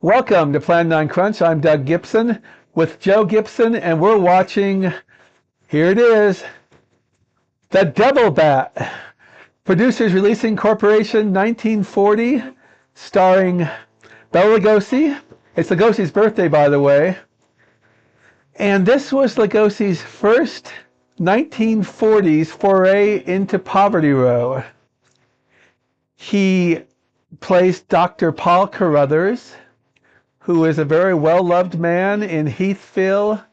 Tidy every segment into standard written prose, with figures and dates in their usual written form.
Welcome to Plan9Crunch. I'm Doug Gibson with Joe Gibson, and we're watching, here it is, The Devil Bat. Producers Releasing Corporation, 1940, starring Bela Lugosi. It's Lugosi's birthday, by the way. And this was Lugosi's first 1940s foray into Poverty Row. He plays Dr. Paul Carruthers, who is a very well-loved man in Heathville.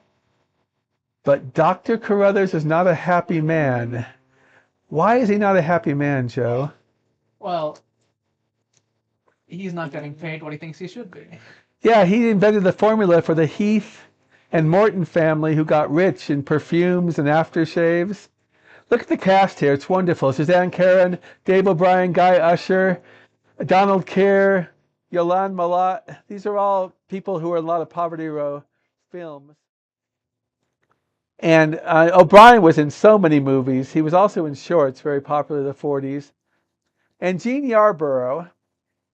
But Dr. Carruthers is not a happy man. Why is he not a happy man, Joe? Well, he's not getting paid what he thinks he should be. Yeah, he invented the formula for the Heath and Morton family who got rich in perfumes and aftershaves. Look at the cast here. It's wonderful. Suzanne Karen, Dave O'Brien, Guy Usher, Donald Kerr, Yolande Malott. These are all people who are in a lot of Poverty Row films. And O'Brien was in so many movies. He was also in shorts, very popular in the 40s. And Gene Yarborough,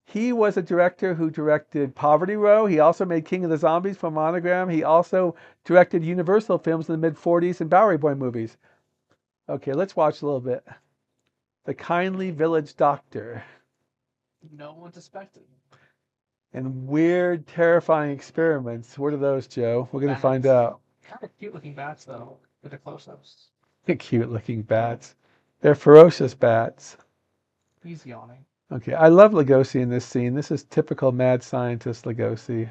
he was a director who directed Poverty Row. He also made King of the Zombies for Monogram. He also directed Universal films in the mid-40s and Bowery Boy movies. Okay, let's watch a little bit. The Kindly Village Doctor. No one suspected. And weird, terrifying experiments. What are those, Joe? We're going to find out. Kind of cute-looking bats, though, with the close-ups. Cute-looking bats. They're ferocious bats. He's yawning. Okay, I love Lugosi in this scene. This is typical mad scientist Lugosi.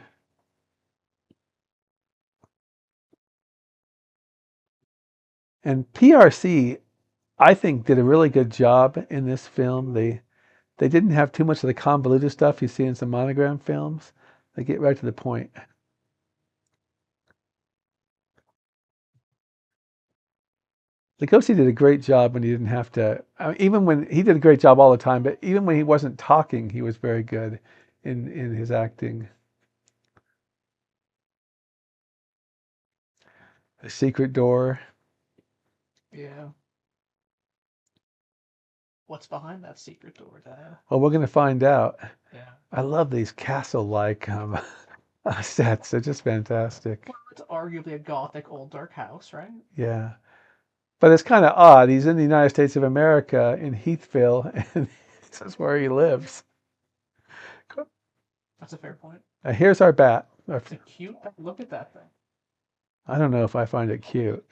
And PRC, I think, did a really good job in this film. They didn't have too much of the convoluted stuff you see in some Monogram films. They get right to the point. Lugosi did a great job when he didn't have to, even when he did a great job all the time, but even when he wasn't talking, he was very good in his acting. The secret door. Yeah. What's behind that secret door, Dad? Well, we're going to find out. Yeah. I love these castle-like sets. They're just fantastic. Well, it's arguably a gothic old dark house, right? Yeah. But it's kind of odd. He's in the United States of America in Heathville, and this is where he lives. That's a fair point. Here's our bat. It's a cute. Look at that thing. I don't know if I find it cute.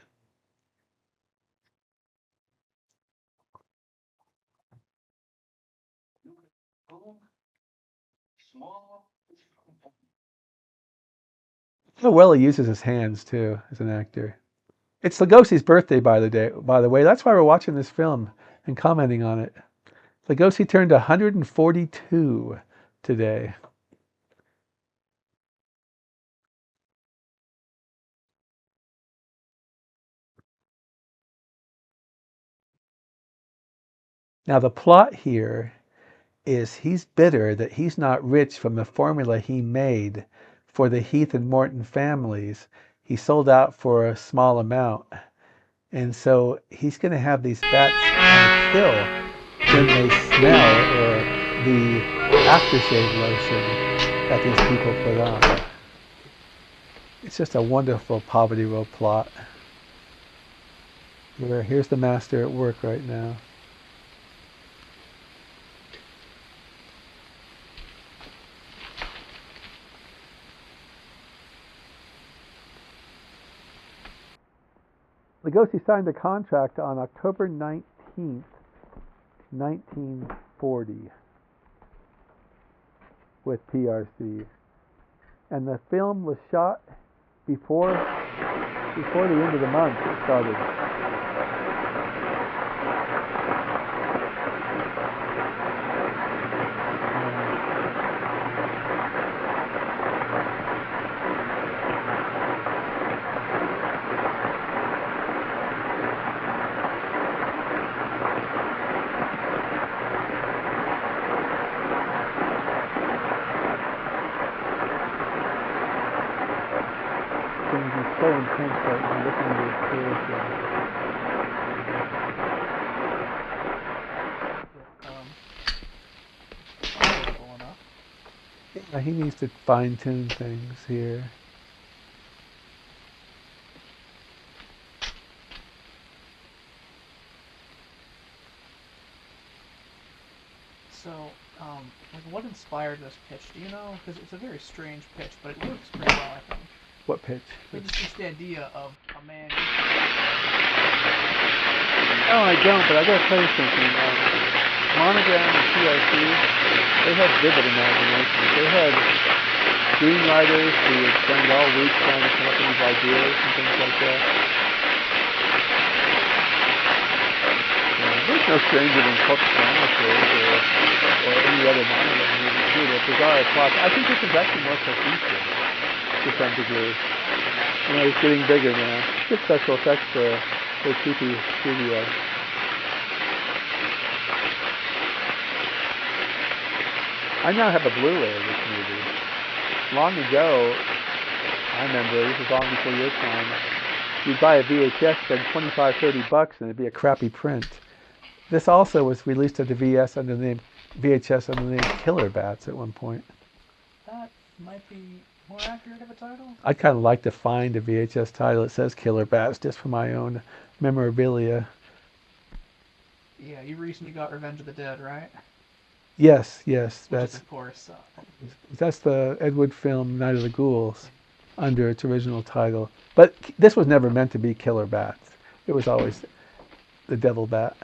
How well he uses his hands too as an actor. It's Lugosi's birthday, by the way. That's why we're watching this film and commenting on it. Lugosi turned 142 today. Now the plot here is he's bitter that he's not rich from the formula he made for the Heath and Morton families. He sold out for a small amount. And so he's going to have these bats kill when they smell the aftershave lotion that these people put on. It's just a wonderful Poverty Row plot. Here's the master at work right now. Lugosi signed a contract on October 19th, 1940 with PRC. And the film was shot before the end of the month it started. Things are so intense right now. Listen to this he needs to fine-tune things here. So, like, what inspired this pitch? Do you know? Because it's a very strange pitch, but it works pretty well, I think. What pitch? It's just the idea of a man. Oh, I don't, but I gotta tell you something. Monogram and PRC, they had vivid imaginations. They had screenwriters who would spend all week trying to come up with these ideas and things like that. There's no stranger than Cook Chronicles or any other Monogram movie too. There's bizarre plots. I think this is actually more cohesive to some degree. You know, it's getting bigger now. Good special effects for a creepy studio. I now have a Blu-ray of this movie. Long ago, I remember, this was long before your time, you'd buy a VHS, spend $25-$30, and it'd be a crappy print. This also was released at the VHS under the name Killer Bats at one point. That might be more accurate of a title. I'd kind of like to find a VHS title that says Killer Bats just for my own memorabilia. Yeah, you recently got Revenge of the Dead, right? Yes, Which is, of course. That's the Ed Wood film Night of the Ghouls under its original title. But this was never meant to be Killer Bats. It was always the Devil Bat.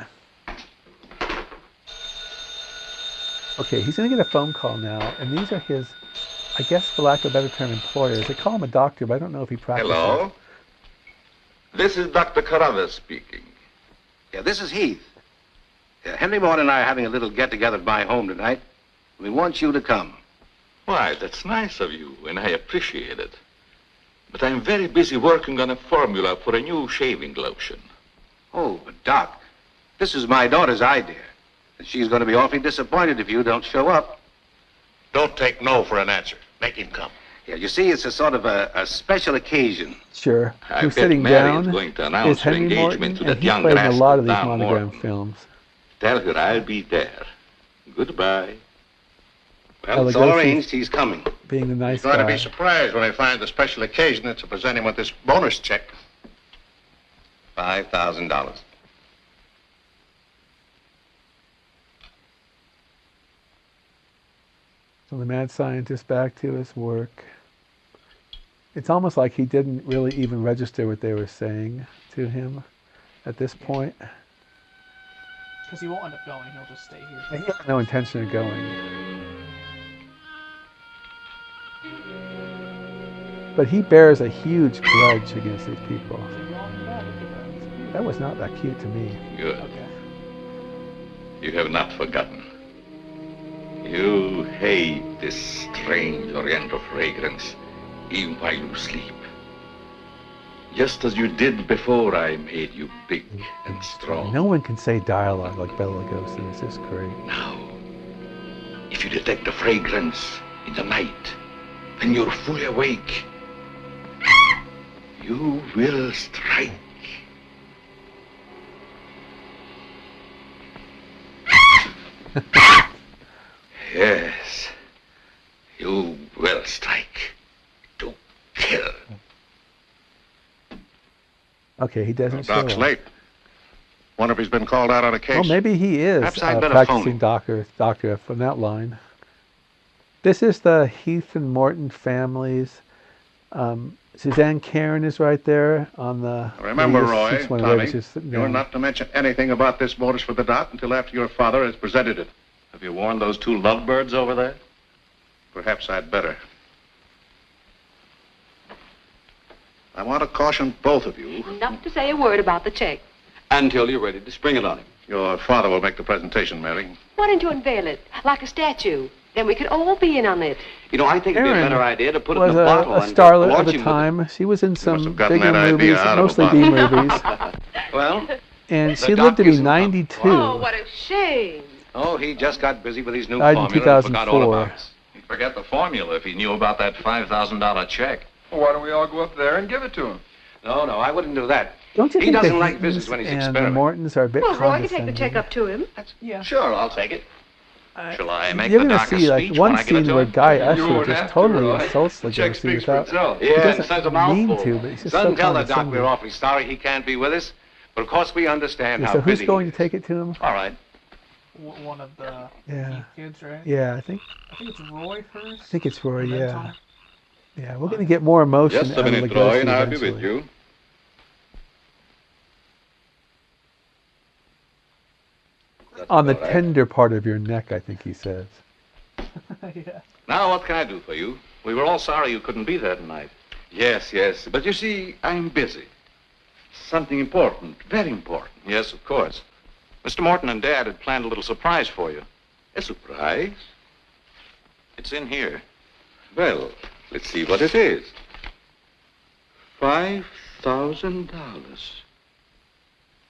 Okay, he's going to get a phone call now, and these are his, I guess for lack of a better term, employers. They call him a doctor, but I don't know if he practices. Hello? This is Dr. Carruthers speaking. Yeah, this is Heath. Henry Moore and I are having a little get-together at my home tonight. We want you to come. Why, that's nice of you, and I appreciate it. But I'm very busy working on a formula for a new shaving lotion. Oh, but Doc, this is my daughter's idea. And she's going to be awfully disappointed if you don't show up. Don't take no for an answer. Make him come. Yeah, you see, it's a sort of a special occasion. Sure. I Who's bet sitting Mary down is going to is announce her Henry Morton, engagement to and that he young played in a lot of these rascal, Tom Monogram Morton. films. Tell her I'll be there. Goodbye. Well, it's Bela all Lugosi arranged. He's coming. Being the nice He's going to guy. be surprised when he finds the special occasion that's to present him with this bonus check. $5,000. So the mad scientist back to his work. It's almost like he didn't really even register what they were saying to him at this point. Because he won't end up going, he'll just stay here. And he had no intention of going. But he bears a huge grudge against these people. So you all knew that? Look at that. It's cute. That was not that cute to me. Good. Okay. You have not forgotten. You hate this strange oriental fragrance, even while you sleep. Just as you did before I made you big and strong. No one can say dialogue like Bela Lugosi. It's just great. Now, if you detect a fragrance in the night, when you're fully awake, you will strike. Yes, you will strike to kill. Okay, he doesn't show Doc's up. late. Wonder if he's been called out on a case. Well, maybe he is Perhaps I'd better practicing phone doctor from that line. This is the Heath and Morton families. Suzanne Karen is right there on the... Remember, Roy, she's one of Tommy, those just sitting you're down. not to mention anything about this bonus for the Doc until after your father has presented it. Have you warned those two lovebirds over there? Perhaps I'd better. I want to caution both of you. Not to say a word about the check. Until you're ready to spring it on him. Your father will make the presentation, Mary. Why don't you unveil it, like a statue? Then we could all be in on it. You know, I think it'd be a Karen better idea to put it was in a bottle a and starlet launch at the him with time. She was in have some gotten bigger that idea movies, out of a mostly bottle. B movies. it. Well, And The she lived to be doc isn't 92. Oh, what a shame. Oh, he just got busy with his new Died in formula and forgot all 2004. about us. he'd forget the formula if he knew about that $5,000 check. Well, why don't we all go up there and give it to him? No, I wouldn't do that. Don't you He think doesn't the like business Heathens when he's and the experimenting. Mortons are a bit Well, Roy can take the condescending? check up to him. Yeah. Sure, I'll take it. Shall I make You're the gonna darkest see like speech one when I give it scene to where him? Guy You Usher won't just have to, totally Roy. insults The check Lugosi speaks for without. itself. He Yeah, doesn't it says a mean mouthful. to, but he's just Son, so tell the doc condescending. we're awfully sorry he can't be with us. But of course we understand Yeah, how so who's busy going he to is. take it to him? All right. One of the Yeah. kids, right? Yeah, I think it's Roy first. I think it's Roy. and then Yeah, Tom. yeah. We're gonna get more emotion Just a out of minute, Lugosi Roy, and I'll be eventually. with you. That's On the all right. tender part of your neck, I think he says. Yeah. Now, what can I do for you? We were all sorry you couldn't be there tonight. Yes, yes. But you see, I'm busy. Something important, very important. Yes, of course. Mr. Morton and Dad had planned a little surprise for you. A surprise? It's in here. Well, let's see what it is. $5,000.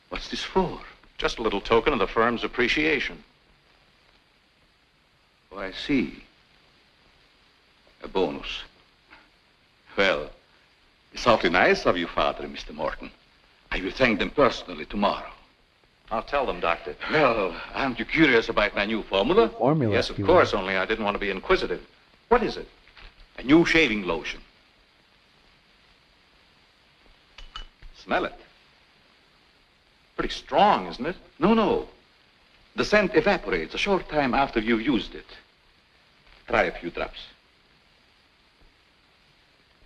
What's this for? Just a little token of the firm's appreciation. Oh, I see. A bonus. Well, it's awfully nice of you, Father and Mr. Morton. I will thank them personally tomorrow. I'll tell them, Doctor. Well, aren't you curious about my new formula? Formula. Yes, of you course, only I didn't want to be inquisitive. What is it? A new shaving lotion. Smell it. Pretty strong, isn't it? No, no. The scent evaporates a short time after you've used it. Try a few drops.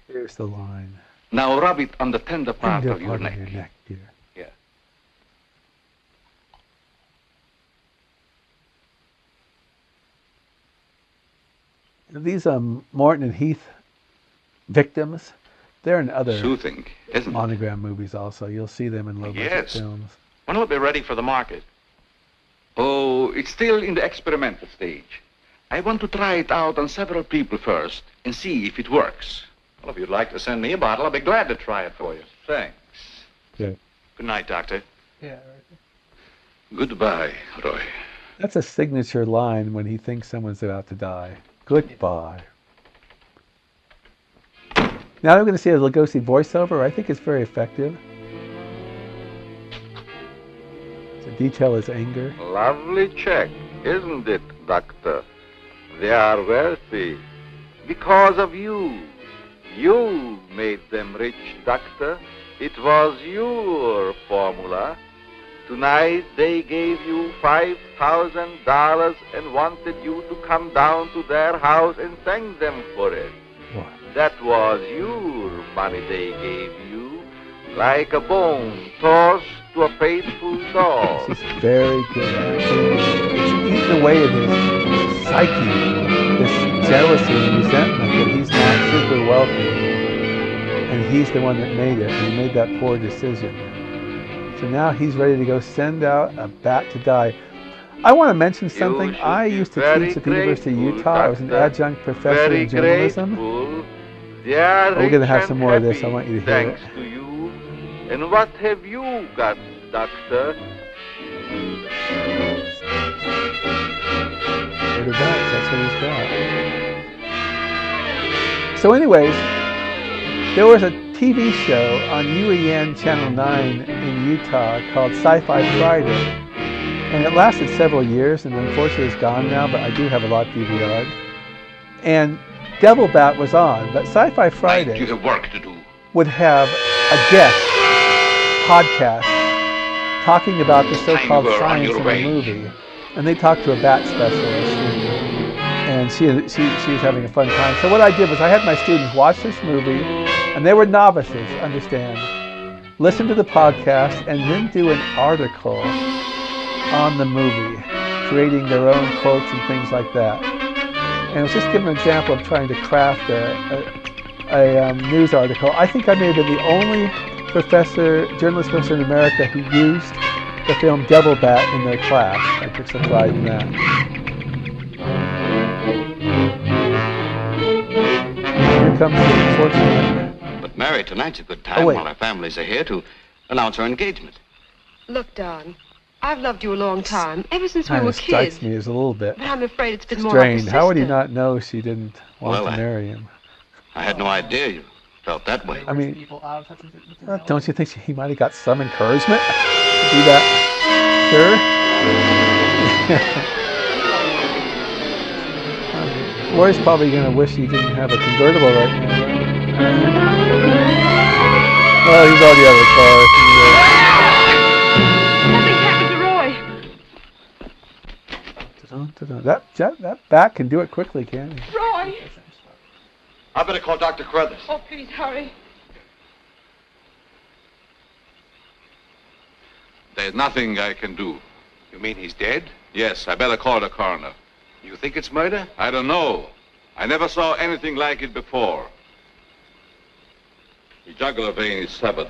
Here's the line. Now rub it on the tender part Tender of your part neck. of your neck here. Yeah. These Morton and Heath victims, they're in other Soothing, isn't it? monogram movies also. You'll see them in low budget Yes. films. When will it be ready for the market? Oh, it's still in the experimental stage. I want to try it out on several people first and see if it works. Well, if you'd like to send me a bottle, I'll be glad to try it for you. Thanks. Yeah. Good night, Doctor. Yeah. Goodbye, Roy. That's a signature line when he thinks someone's about to die. Goodbye. Now we're going to see a Lugosi voiceover. I think it's very effective. To detail his anger. Lovely check, isn't it, Doctor? They are wealthy because of you. You made them rich, Doctor. It was your formula. Tonight they gave you $5,000 and wanted you to come down to their house and thank them for it. What? That was your money they gave you, like a bone tossed to a faithful dog. This is very good acting. It's eaten away at his psyche, this jealousy and resentment that he's not super wealthy. And he's the one that made it, and he made that poor decision. So now he's ready to go send out a bat to die. I want to mention something. I used to teach at the University of Utah. I was an adjunct professor in journalism. We're going to have some more of this. I want you to hear it. Thanks to you. And what have you got, Doctor? Murder bats, that's what he's got. So anyways, there was a TV show on UEN Channel 9 in Utah called Sci-Fi Friday. And it lasted several years, and unfortunately it's gone now, but I do have a lot DVR'd. And Devil Bat was on, but Sci-Fi Friday You have work to do. would have a guest podcast talking about the so-called you were on science your in way. the movie. And they talked to a bat specialist, and she was having a fun time. So what I did was I had my students watch this movie, and they were novices, understand, listen to the podcast, and then do an article on the movie, creating their own quotes and things like that. And it was just giving an example of trying to craft a news article. I think I may have been the only journalist professor in America who used the film Devil Bat in their class. I took some pride in that. Here comes the unfortunate. But Mary, tonight's a good Oh, time wait. while our families are here to announce our engagement. Look, Don, I've loved you a long time, ever since we Kind were of strikes kids. me as a little bit But I'm afraid it's been more like a strained. How would he sister. not know she didn't want Well, to marry him? I had no idea you felt that way. I mean, People out of touch with their don't you think he might have got some encouragement to do that? Sure. Roy's probably going to wish he didn't have a convertible right now. Oh, he's already out of the car. Something happened to Roy. That bat can do it quickly, can't he? Roy! I better call Dr. Carruthers. Oh, please hurry. There's nothing I can do. You mean he's dead? Yes, I better call the coroner. You think it's murder? I don't know. I never saw anything like it before. The jugular vein is severed.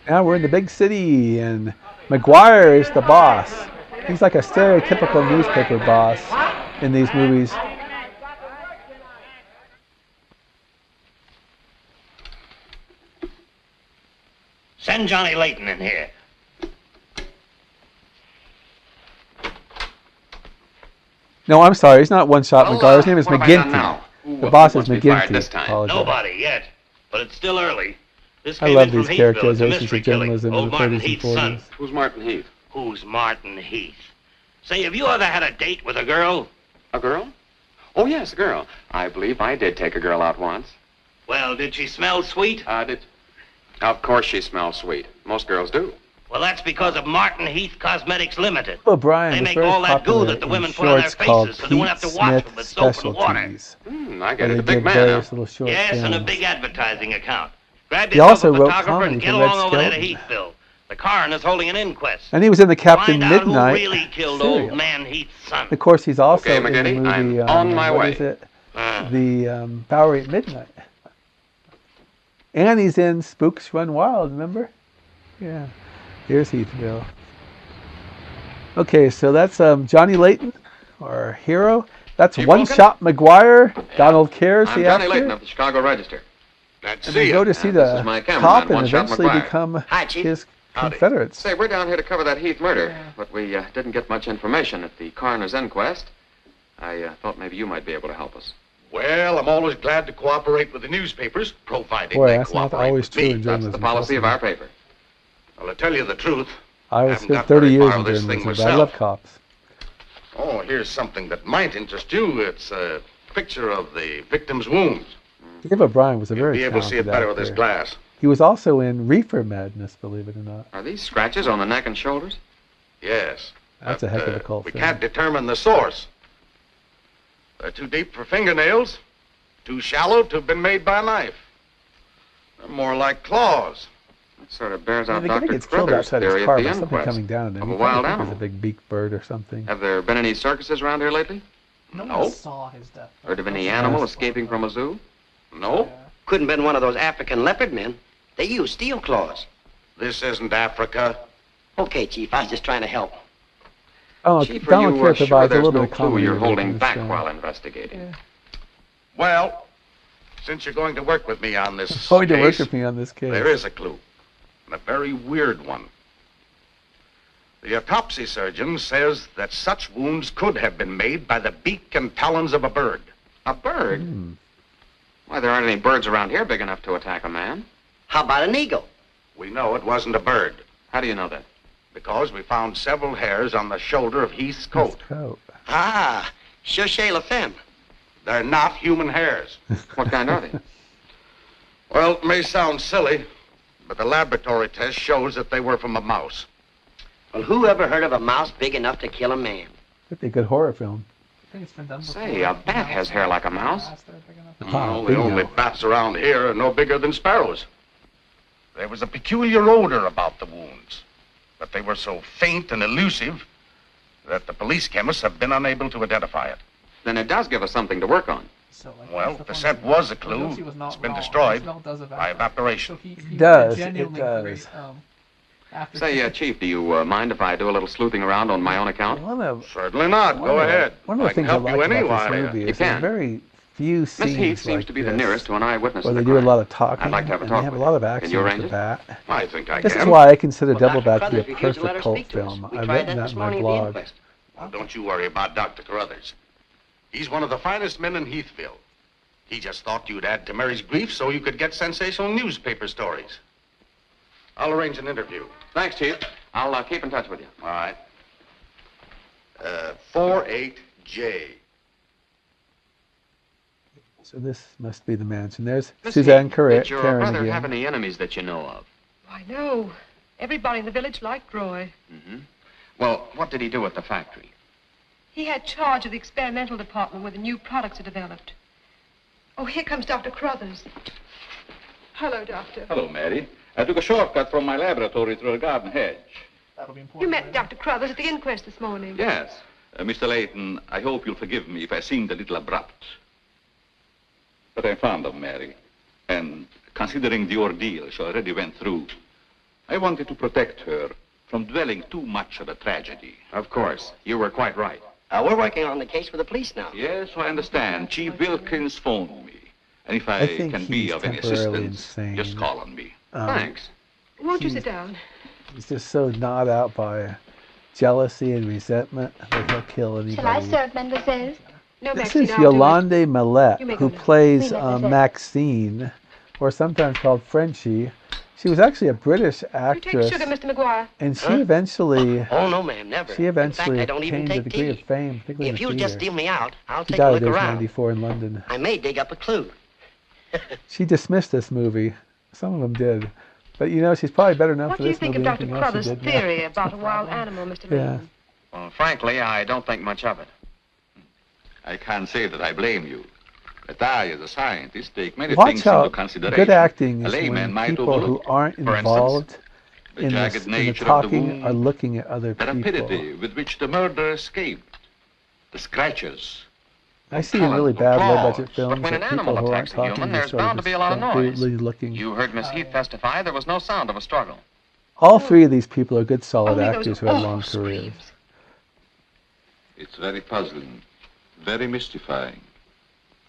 Now we're in the big city, and McGuire is the boss. He's like a stereotypical newspaper boss in these movies. Send Johnny Layton in here. No, I'm sorry. He's not One-Shot McGuire. His name is McGinty. The boss is McGinty. Apologize. Nobody yet, but it's still early. This I came love in from these Heathville. characterizations It's a of journalism in Old the Martin 30s and Heath's son. 40s. Who's Martin Heath? Who's Martin Heath? Say, have you ever had a date with a girl? A girl? Oh, yes, a girl. I believe I did take a girl out once. Well, did she smell sweet? Of course she smells sweet. Most girls do. Well, that's because of Martin Heath Cosmetics Limited. O'Brien They was make very all that goo popular that the in women put on their shorts called faces so they won't have Pete to wash them Smith with soap and water. Specialties. I get Where it. A they big did man. various little short Yes, and a films. big advertising account. Grab He yourself also a wrote photographer comedy and for get Red along over there to Skelton. Heathville. The coroner's holding an inquest. And he was in the Captain Find out Midnight who really killed serial. old man Heath's son. Of course, he's also Okay, in the McGinty, movie, I'm on my what way. is it? The Bowery at Midnight. And he's in Spooks Run Wild, remember? Yeah. Here's Heathville. Okay, so that's Johnny Layton, our hero. That's Chief One-Shot McGuire. Donald Cares, I'm the Johnny actor. Layton of the Chicago Register. Glad to And see they you. go to see This the is my cameraman, cop and One-Shot eventually McGuire. become Hi, Chief. his Howdy. Confederates. Say, we're down here to cover that Heath murder, but we didn't get much information at the coroner's inquest. I thought maybe you might be able to help us. Well, I'm always glad to cooperate with the newspapers, providing Boy, they that's not cooperate always with true me. in journalism. That's the policy of our paper. Well, to tell you the truth, I was haven't spent got 30 very years far in with this thing journalism, but I myself. love cops. oh, here's something that might interest you. It's a picture of the victim's wounds. Dave O'Brien was a You'll very be able to see it talented better with this actor. glass. He was also in Reefer Madness, believe it or not. Are these scratches on the neck and shoulders? Yes. That's a heck of a cult We film. can't determine the source. They're too deep for fingernails, too shallow to have been made by a knife. They're more like claws. That sort of bears Yeah, out the guy Dr. gets killed Cruther's outside his theory car at by the something inquest coming down at him. of You a probably wild think it was animal. a big beaked bird or something. Have there been any circuses around here lately? No No. one saw his death. Heard of any animal escaping from a zoo? No. Couldn't been one of those African leopard men. They use steel claws. This isn't Africa. Okay, Chief, I was just trying to help. Oh, Chief, are Donald you Care sure provides a there's little no bit of clue comedy you're relief in holding this back film. while investigating? Yeah. Well, since you're going to work with me on this Going to work case, with me on this case. there is a clue, and a very weird one. The autopsy surgeon says that such wounds could have been made by the beak and talons of a bird. A bird? Why, there aren't any birds around here big enough to attack a man. How about an eagle? We know it wasn't a bird. How do you know that? Because we found several hairs on the shoulder of Heath's coat. Ah, cherchez la femme. They're not human hairs. What kind are they? Well, it may sound silly, but the laboratory test shows that they were from a mouse. Well, who ever heard of a mouse big enough to kill a man? That'd be a good horror film. I think it's been done before. Say, a bat has hair like a mouse. Well, the only bats around here are no bigger than sparrows. There was a peculiar odor about the wounds, but they were so faint and elusive that the police chemists have been unable to identify it. Then it does give us something to work on. So, like, Well, that's the fun scent thing. was a clue. Lugosi was not It's been wrong. destroyed The smell does by evaporation. So he It does, genuinely it does. great, after Say, Chief, do you mind if I do a little sleuthing around on my own account? Certainly not. Go ahead. One of the I can things I help like you about anyway. this movie You is there are can. very few Miss scenes Heath seems like to be the this, nearest to an eyewitness where of they the do a crime. lot of talking, I'd like to have a and talk they have a with lot of you. action Can you with arrange the it? bat. I think I This can. is why I consider Well, Double Dr. Back to be a Crothers refused to let perfect her cult speak to us. film. We I've tried written that that this in my morning at the blog. inquest. Well, don't you worry about Dr. Carruthers. He's one of the finest men in Heathville. He just thought you'd add to Mary's grief so you could get sensational newspaper stories. I'll arrange an interview. Thanks, Chief. I'll keep in touch with you. All right. 48J. So this must be the mansion. There's Miss Suzanne Heath, Karen did your brother again. have any enemies that you know of? Why, no. Everybody in the village liked Roy. Mm-hmm. Well, what did he do at the factory? He had charge of the experimental department where the new products are developed. Oh, here comes Dr. Crothers. Hello, Doctor. Hello, Mary. I took a shortcut from my laboratory through a garden hedge. That'll be important. You met Dr. Crothers at the inquest this morning. Yes. Mr. Layton, I hope you'll forgive me if I seemed a little abrupt. But I'm fond of Mary. And considering the ordeal she already went through, I wanted to protect her from dwelling too much on a tragedy. Of course. You were quite right. We're working on the case for the police now. Yes, I understand. Chief Wilkins phoned me. And if I think can be he's of any temporarily assistance, insane. just call on me. Thanks. Won't you sit down? He's just so gnawed out by jealousy and resentment that he'll kill anybody. Shall I serve, mademoiselle? No, This Maxine, is I'll do it. Yolande Millet, You make who them. plays Oui, mademoiselle. Maxine, or sometimes called Frenchie. She was actually a British You take actress, sugar, Mr. McGuire. and she Huh? eventually Oh, no, ma'am, never. she eventually In fact, I don't even attained a take degree tea. of fame, particularly If in you'll the just theater. deal me out, I'll She take a died look at age around. 94 in London. I may dig up a clue. She dismissed this movie. Some of them did. But you know, she's probably better known What for do you this think movie of than Dr. anything else she Crothers' did now. theory about a wild animal, Mr. Yeah. Layton? Well, frankly, I don't think much of it. I can't say that I blame you. But I, as a scientist, take many Watch things how into consideration. good acting A is layman when might people who overlook. aren't For involved instance, the in jagged the nature of the talking wound, are looking at other the people. rapidity with which the murderer escaped, the scratches. I see in really bad low-budget films But when an that people animal who aren't attacks a talking human, just there's sort of bound to be a lot of just noise. completely looking. You heard Miss Heath testify there was no sound of a struggle. All three of these people are good, solid Only those actors who have long awful careers. It's very puzzling, very mystifying.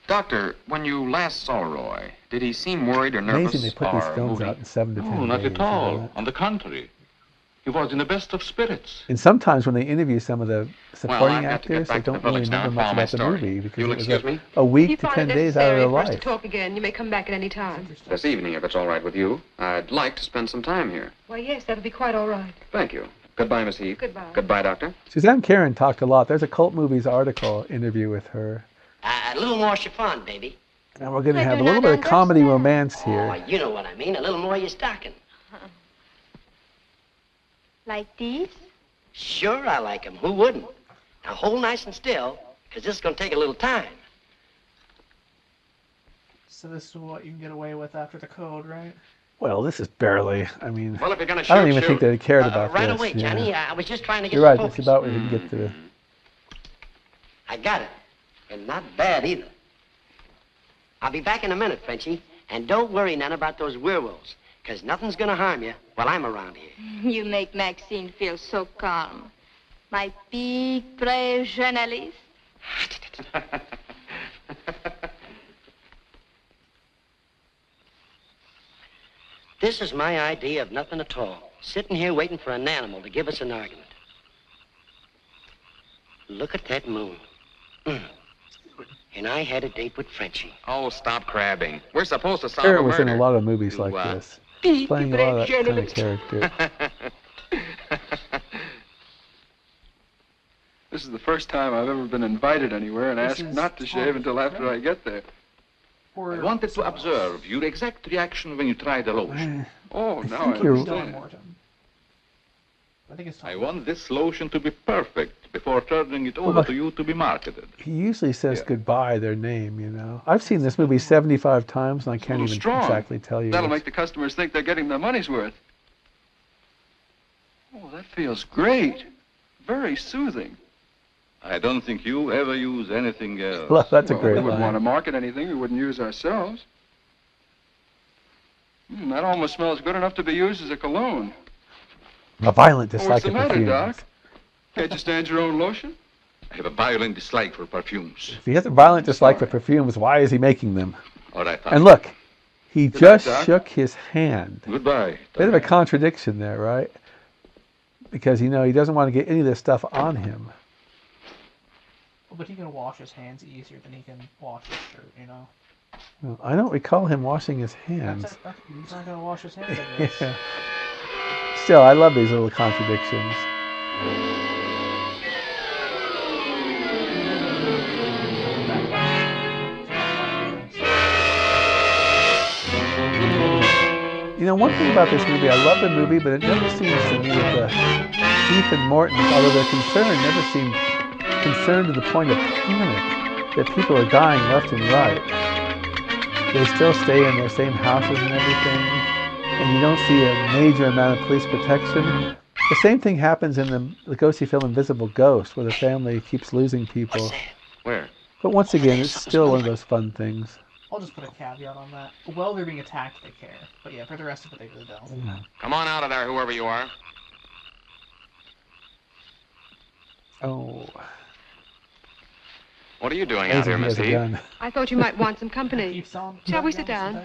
Doctor, when you last saw Roy, did he seem worried or nervous Amazing they put these or films moody? out in 7 to 10 No, not days. at you know all. that? On the contrary. He was in the best of spirits. And sometimes when they interview some of the supporting I've got to get actors, they back to don't the really village now remember and much follow my about the story. movie because You'll it was excuse me? a If week you to find 10 it days out of necessary their for us to life. talk again, you may come back at any time. This evening, if it's all right with you. I'd like to spend some time here. Why, yes, that'll be quite all right. Thank you. Goodbye, Miss Heath. Goodbye. Goodbye, Doctor. Suzanne Karen talked a lot. There's a Cult Movies article interview with her. A little more chiffon, baby. And we're going to I have do a little not bit of comedy understand. romance Oh, here. you know what I mean. A little more of your stocking. Like these? Sure, I like 'em. Who wouldn't? Now, hold nice and still, because this is going to take a little time. So this is what you can get away with after the code, right? Well, this is barely, I mean, Well, if you're going to I don't shoot, even think shoot. they cared about Right this. away, yeah. Johnny. I was just trying to get You're right, some it's focus. about where we can get to. I got it. And not bad either. I'll be back in a minute, Frenchie. And don't worry none about those werewolves, because nothing's going to harm you while I'm around here. You make Maxine feel so calm. My big, brave journalist. This is my idea of nothing at all. Sitting here waiting for an animal to give us an argument. Look at that moon. And I had a date with Frenchie. Oh, stop crabbing. We're supposed to solve Karen a was in murder. a lot of movies like this, playing a lot of that kind of character. This is the first time I've ever been invited anywhere and This asked is not to shave until after I get there. I wanted to observe your exact reaction when you tried the lotion. Oh, I now think I you're- understand. I think it's I want this lotion to be perfect before turning it over Well, to you to be marketed. He usually says Yeah. goodbye, their name, you know. I've seen this movie 75 times, and I can't little even strong. exactly tell you. That'll what's- make the customers think they're getting their money's worth. Oh, that feels great. Very soothing. I don't think you ever use anything else. Well, that's a Well, great we wouldn't line. want to market anything we wouldn't use ourselves. That almost smells good enough to be used as a cologne. A violent What's dislike the of matter, perfumes. Doc? Can't you stand your own lotion? I have a violent dislike for perfumes. If he has a violent dislike for perfumes, why is he making them? All right, And look, he Good just night, Doc. shook his hand. Goodbye. Bit of a contradiction there, right? Because, you know, he doesn't want to get any of this stuff on him. Well, but he can wash his hands easier than he can wash his shirt, you know? Well, I don't recall him washing his hands. He's not going to wash his hands, I guess. Yeah. Still, I love these little contradictions. one thing about this movie, I love the movie, but it never seems to me that the Heath and Morton, although they're concerned, never seem concerned to the point of panic that people are dying left and right. They still stay in their same houses and everything, and you don't see a major amount of police protection. The same thing happens in the Lugosi film Invisible Ghost, where the family keeps losing people. Where? But once again, it's still one of those fun things. I'll just put a caveat on that. While they're being attacked, they care. But yeah, for the rest of it, they really don't. Yeah. Come on out of there, whoever you are. Oh. What are you doing out here, Miss Heath? I thought you might want some company. Shall we sit down?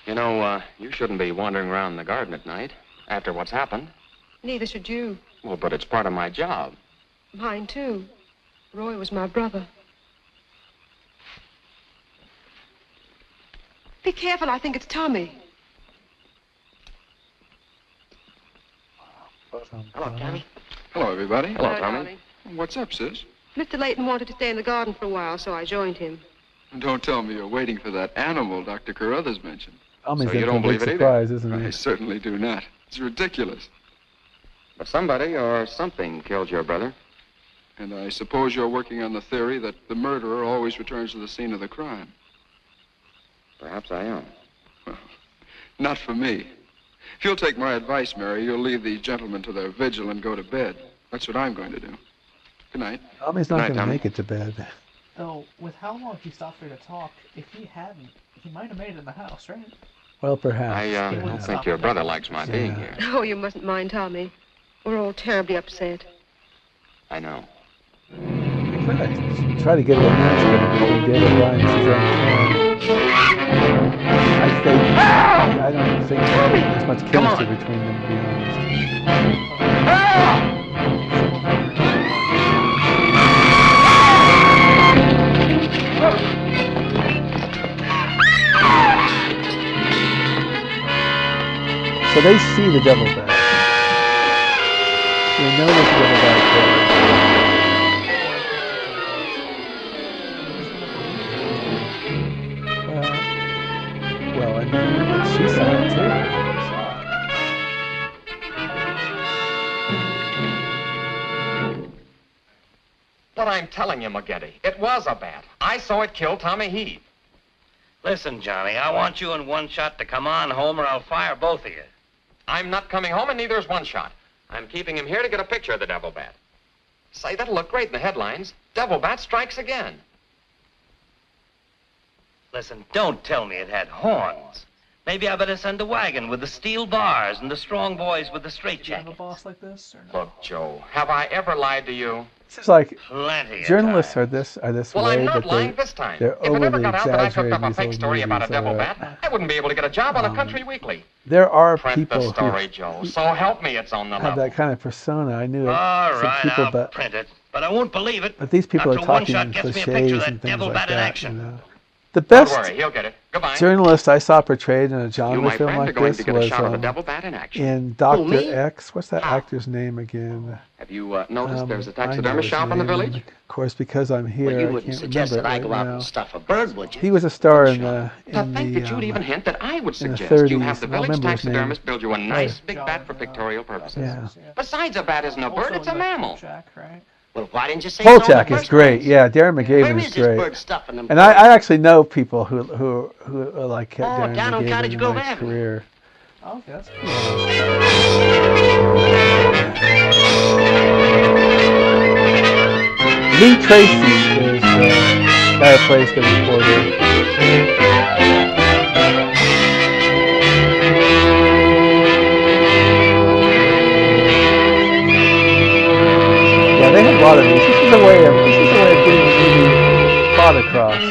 You know, you shouldn't be wandering around the garden at night after what's happened. Neither should you. Well, but it's part of my job. Mine, too. Roy was my brother. Be careful, I think it's Tommy. Hello, Tommy. Hello, everybody. Hello, Tommy. What's up, sis? Mr. Layton wanted to stay in the garden for a while, so I joined him. Don't tell me you're waiting for that animal Dr. Carruthers mentioned. Tommy's in for a big surprise, isn't he? I certainly do not. It's ridiculous. But somebody or something killed your brother. And I suppose you're working on the theory that the murderer always returns to the scene of the crime. Perhaps I am. Well, not for me. If you'll take my advice, Mary, you'll leave these gentlemen to their vigil and go to bed. That's what I'm going to do. Good night. Tommy's not going to make it to bed. Though, with how long he stopped there to talk, if he hadn't, he might have made it in the house, right? Well, perhaps. I don't think your brother likes my being here. Oh, you mustn't mind Tommy. We're all terribly upset. I know. Try to get it natural. David Ryan is his own I don't think there's much chemistry between them, to be honest. So they see the devil bat. They know there's a devil bat there. Well, I mean, she saw it too. But I'm telling you, McGetty, it was a bat. I saw it kill Tommy Heath. Listen, Johnny, I want you in One Shot to come on home or I'll fire both of you. I'm not coming home, and neither is One Shot. I'm keeping him here to get a picture of the devil bat. Say, that'll look great in the headlines. Devil bat strikes again. Listen, don't tell me it had horns. Maybe I better send a wagon with the steel bars and the strong boys with the straitjackets. Do you have a boss like this, or no? Look, Joe, have I ever lied to you? It's like Plenty journalists are this Well, way I'm not that lying this time. they're If it ever overly got out that I cooked exaggerating up a these fake old story about a movies. devil bat, I wouldn't be able to get a job on a country weekly. There are Print people the story, who Joe. So help me, it's on the have level. that kind of persona. I knew All some right, people, I'll but print it. But I won't believe it. these people Not are till One talking Shot in gets me a cliches picture of that and things devil like bat in that. action. You know. The best Don't worry, he'll get it. Goodbye. journalist I saw portrayed in a You, genre my film friend, are like going this to get a was shot of the devil bat in action. in Dr. me? X. What's that actor's name again? Have you noticed there's a I know taxidermist his shop in the name. village? Of course, because I'm here, Well, you I wouldn't can't suggest remember that I it go right out now. and stuff a bird, would you? He was a star in To think that you'd even hint that I would in the suggest you 30s. have the I don't village remember his name. taxidermist build you a nice big bat for pictorial purposes. Yeah. Besides, a bat isn't a bird, it's a mammal. Jack, right? Well, why didn't you say so in the Kolchak is first great. place? Yeah, Darren Where McGavin is is this great. bird stuffing them? And I actually know people who like Darren down on McGavin Cottage in Grove my Avenue. career. Oh, okay, that's cool. Lee Tracy is the guy who plays the reporter. Yeah, they have a lot of these. This is a way of getting the movie thought across.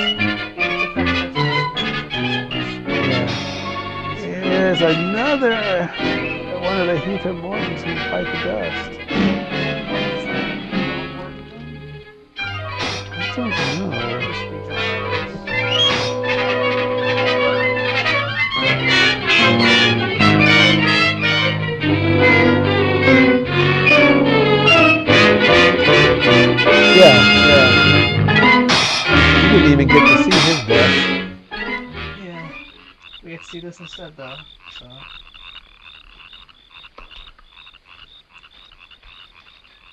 Yeah. Here's another one of the Heath and Mortons who fight the dust. I don't know. Yeah. You didn't even get to see his death. Yeah. We get to see this instead, though. So.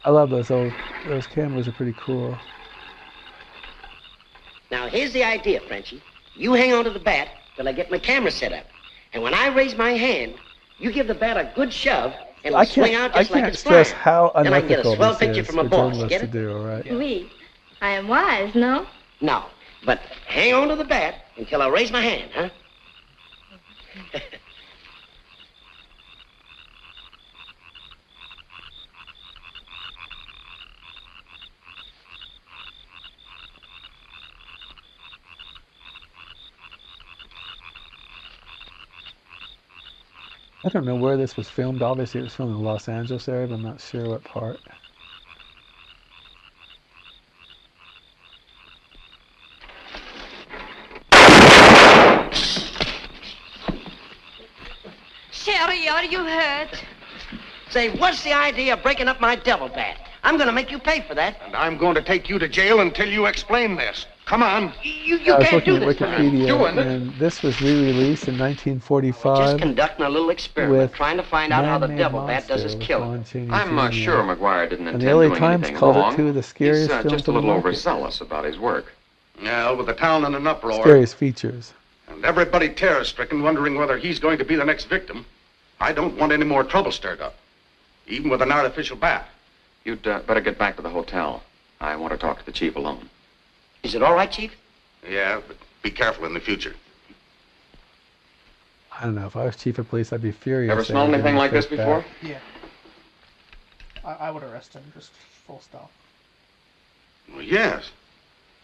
I love those cameras are pretty cool. Now, here's the idea, Frenchie. You hang on to the bat till I get my camera set up. And when I raise my hand, you give the bat a good shove, and it'll swing out just like it's flying. I can't stress how Then I can get a unethical swell this picture is from a for boss, journalists get to it? do, all right? Oui. I am wise, no? No, but hang on to the bat until I raise my hand, huh? I don't know where this was filmed. Obviously, it was filmed in the Los Angeles area, but I'm not sure what part. Sherry, are you hurt? Say, what's the idea of breaking up my devil bat? I'm going to make you pay for that. And I'm going to take you to jail until you explain this. Come on. You I was can't do looking at this. Wikipedia, and this was re-released in 1945. Just conducting a little experiment, with trying to find out how the Man-Made devil bat does his Monster killing. with Lon Chaney I'm Jr. sure McGuire didn't And intend the LA doing Times anything called wrong. it, too, the scariest He's film just a on the little market. overzealous about his work. Yeah, with the town in an uproar. Scariest features. And everybody terror-stricken, wondering whether he's going to be the next victim. I don't want any more trouble stirred up, even with an artificial bat. You'd better get back to the hotel. I want to talk to the chief alone. Is it all right, Chief? Yeah, but be careful in the future. I don't know. If I was chief of police, I'd be furious. Ever smelled anything like this before? Yeah. I would arrest him, just full stop. Well, yes.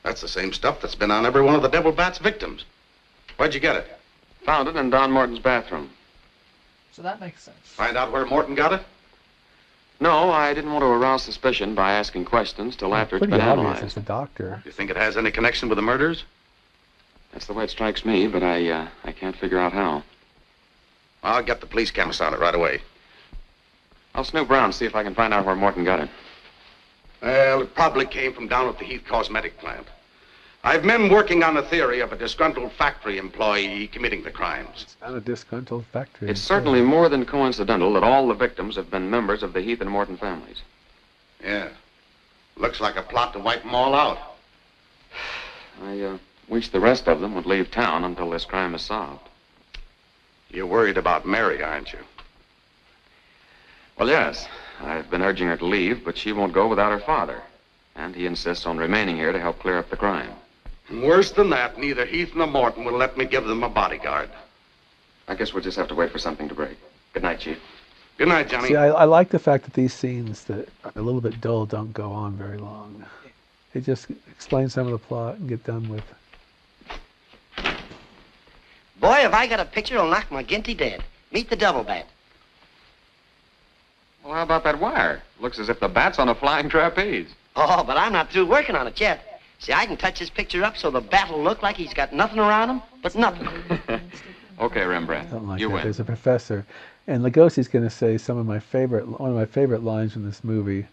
That's the same stuff that's been on every one of the devil bat's victims. Where'd you get it? Found it in Don Morton's bathroom. So that makes sense. Find out where Morton got it? No, I didn't want to arouse suspicion by asking questions till after it's Pretty been obvious. analyzed. It's a doctor. You think it has any connection with the murders? That's the way it strikes me, but I can't figure out how. I'll get the police cameras on it right away. I'll snoop around, see if I can find out where Morton got it. Well, it probably came from down at the Heath cosmetic plant. I've men working on the theory of a disgruntled factory employee committing the crimes. It's not a disgruntled factory. It's certainly more than coincidental that all the victims have been members of the Heath and Morton families. Yeah. Looks like a plot to wipe them all out. I wish the rest of them would leave town until this crime is solved. You're worried about Mary, aren't you? Well, yes. I've been urging her to leave, but she won't go without her father. And he insists on remaining here to help clear up the crime. And worse than that, neither Heath nor Morton will let me give them a bodyguard. I guess we'll just have to wait for something to break. Good night, Chief. Good night, Johnny. See, I like the fact that these scenes that are a little bit dull don't go on very long. They just explain some of the plot and get done with. Boy, if I got a picture, it'll knock McGinty dead. Meet the devil bat. Well, how about that wire? Looks as if the bat's on a flying trapeze. Oh, but I'm not through working on it yet. See, I can touch this picture up so the bat will look like he's got nothing around him but nothing. Okay, Rembrandt. Something like you that. win. There's a professor, and Lugosi's going to say one of my favorite lines from this movie.